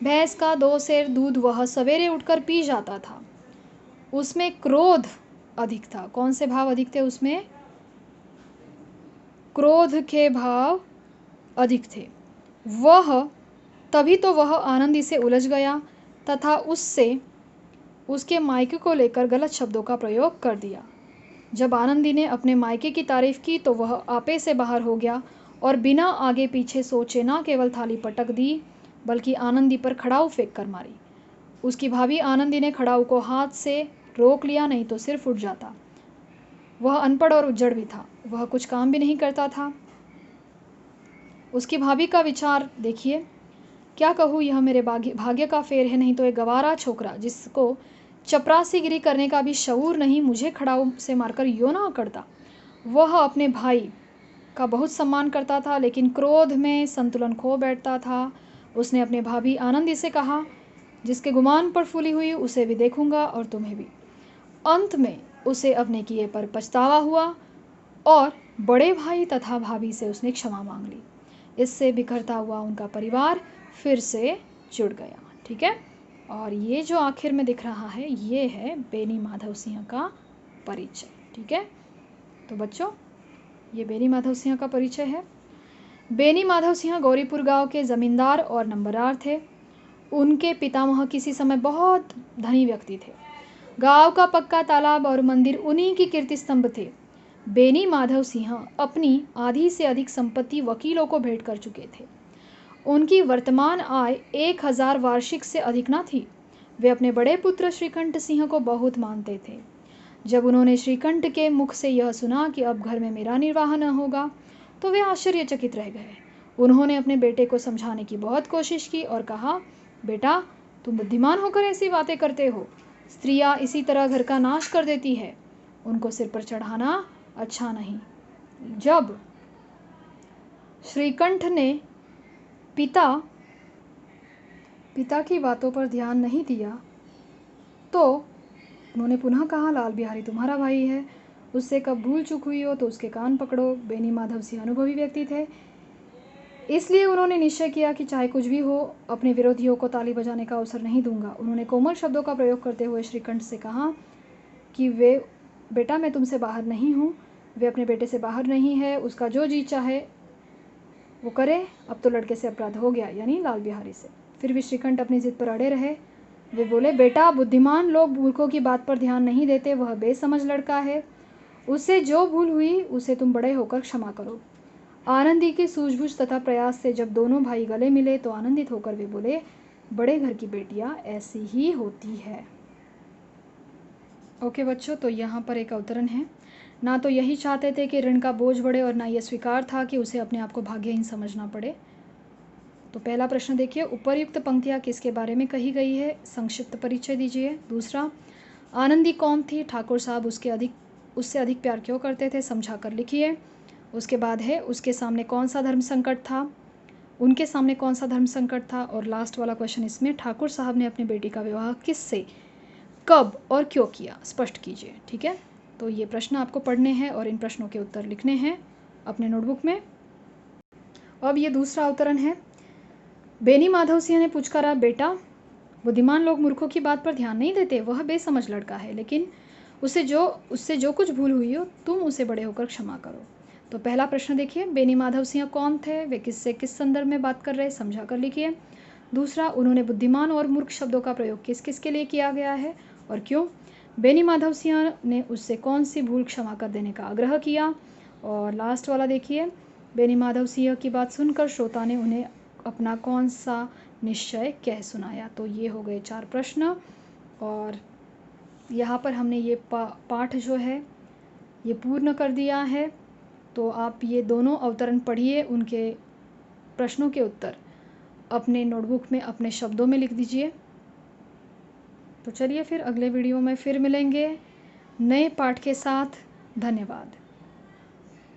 [SPEAKER 1] भैंस का 2 सेर दूध वह सवेरे उठकर पी जाता था। उसमें क्रोध अधिक था। कौन से भाव अधिक थे उसमें? क्रोध के भाव अधिक थे। तभी तो वह आनंदी से उलझ गया तथा उसके मायके को लेकर गलत शब्दों का प्रयोग कर दिया। जब आनंदी ने अपने मायके की तारीफ की तो वह आपे से बाहर हो गया और बिना आगे पीछे सोचे न केवल थाली पटक दी बल्कि आनंदी पर खड़ाऊ फेंक कर मारी। उसकी भाभी आनंदी ने खड़ाऊ को हाथ से रोक लिया, नहीं तो सिर फूट जाता। वह अनपढ़ और उज्जड़ भी था। वह कुछ काम भी नहीं करता था। उसकी भाभी का विचार देखिए, क्या कहूँ, यह मेरे भाग्य का फेर है, नहीं तो एक गवारा छोकरा जिसको चपरासीगिरी करने का भी शऊर नहीं मुझे खड़ाऊ से मारकर यो ना करता। वह अपने भाई का बहुत सम्मान करता था, लेकिन क्रोध में संतुलन खो बैठता था। उसने अपने भाभी आनंदी से कहा, जिसके गुमान पर फूली हुई उसे भी देखूंगा और तुम्हें भी। अंत में उसे अपने किए पर पछतावा हुआ और बड़े भाई तथा भाभी से उसने क्षमा मांग ली। इससे बिखरता हुआ उनका परिवार फिर से जुड़ गया। ठीक है, और ये जो आखिर में दिख रहा है ये है बेनी माधव सिंह का परिचय। ठीक है, तो बच्चों ये बेनी माधव सिंह का परिचय है। बेनी माधव सिंह गौरीपुर गांव के ज़मींदार और नंबरदार थे। उनके पितामह किसी समय बहुत धनी व्यक्ति थे। गांव का पक्का तालाब और मंदिर उन्हीं की कीर्ति स्तंभ थे। बेनी माधव सिंह अपनी आधी से अधिक संपत्ति वकीलों को भेंट कर चुके थे। उनकी वर्तमान आय 1000 वार्षिक से अधिक न थी। वे अपने बड़े पुत्र श्रीकंठ सिंह को बहुत मानते थे। जब उन्होंने श्रीकंठ के मुख से यह सुना कि अब घर में मेरा निर्वाह न होगा तो वे आश्चर्यचकित रह गए। उन्होंने अपने बेटे को समझाने की बहुत कोशिश की और कहा, बेटा तुम बुद्धिमान होकर ऐसी बातें करते हो। स्त्रियां इसी तरह घर का नाश कर देती है, उनको सिर पर चढ़ाना अच्छा नहीं। जब श्रीकंठ ने पिता की बातों पर ध्यान नहीं दिया तो उन्होंने पुनः कहा, लाल बिहारी तुम्हारा भाई है, उससे कब भूल चूक हुई हो तो उसके कान पकड़ो। बेनी माधव सिंह अनुभवी व्यक्ति थे, इसलिए उन्होंने निश्चय किया कि चाहे कुछ भी हो अपने विरोधियों को ताली बजाने का अवसर नहीं दूंगा। उन्होंने कोमल शब्दों का प्रयोग करते हुए श्रीकंठ से कहा कि बेटा मैं तुमसे बाहर नहीं हूँ। वे अपने बेटे से बाहर नहीं है, उसका जो जी चाहे वो करे। अब तो लड़के से अपराध हो गया, यानी लाल बिहारी से। फिर भी श्रीकंठ अपनी जिद पर अड़े रहे। वे बोले, बेटा बुद्धिमान लोग मूर्खों की बात पर ध्यान नहीं देते, वह बेसमझ लड़का है, उससे जो भूल हुई उसे तुम बड़े होकर क्षमा करो। आनंदी की सूझबूझ तथा प्रयास से जब दोनों भाई गले मिले तो आनंदित होकर वे बोले, बड़े घर की बेटियां ऐसी ही होती है। ओके बच्चों, तो यहाँ पर एक अवतरण है। ना तो यही चाहते थे कि ऋण का बोझ बढ़े और ना यह स्वीकार था कि उसे अपने आप को भाग्यहीन समझना पड़े। तो पहला प्रश्न देखिए, उपर्युक्त पंक्तियाँ किसके बारे में कही गई है, संक्षिप्त परिचय दीजिए। दूसरा, आनंदी कौन थी, ठाकुर साहब उससे अधिक प्यार क्यों करते थे, समझा कर लिखिए। उसके बाद है, उसके सामने कौन सा धर्म संकट था, उनके सामने कौन सा धर्म संकट था। और लास्ट वाला क्वेश्चन इसमें, ठाकुर साहब ने अपनी बेटी का विवाह किससे, कब और क्यों किया, स्पष्ट कीजिए। ठीक है, तो ये प्रश्न आपको पढ़ने हैं और इन प्रश्नों के उत्तर लिखने हैं अपने नोटबुक में। अब ये दूसरा अवतरण है। बेनी माधव सिंह ने पुचकारा, बेटा बुद्धिमान लोग मूर्खों की बात पर ध्यान नहीं देते, वह बेसमझ लड़का है, लेकिन उससे जो कुछ भूल हुई हो तुम उसे बड़े होकर क्षमा करो। तो पहला प्रश्न देखिए, बेनी माधव सिंह कौन थे, वे किससे किस संदर्भ में बात कर रहे, समझा कर लिखिए। दूसरा, उन्होंने बुद्धिमान और मूर्ख शब्दों का प्रयोग किस किस के लिए किया गया है और क्यों। बेनी माधव सिंह ने उससे कौन सी भूल क्षमा कर देने का आग्रह किया। और लास्ट वाला देखिए, बेनी माधव सिंह की बात सुनकर श्रोता ने उन्हें अपना कौन सा निश्चय कह सुनाया। तो ये हो गए 4 प्रश्न और यहाँ पर हमने ये पाठ जो है ये पूर्ण कर दिया है। तो आप ये दोनों अवतरण पढ़िए, उनके प्रश्नों के उत्तर अपने नोटबुक में अपने शब्दों में लिख दीजिए। तो चलिए फिर अगले वीडियो में फिर मिलेंगे नए पाठ के साथ। धन्यवाद।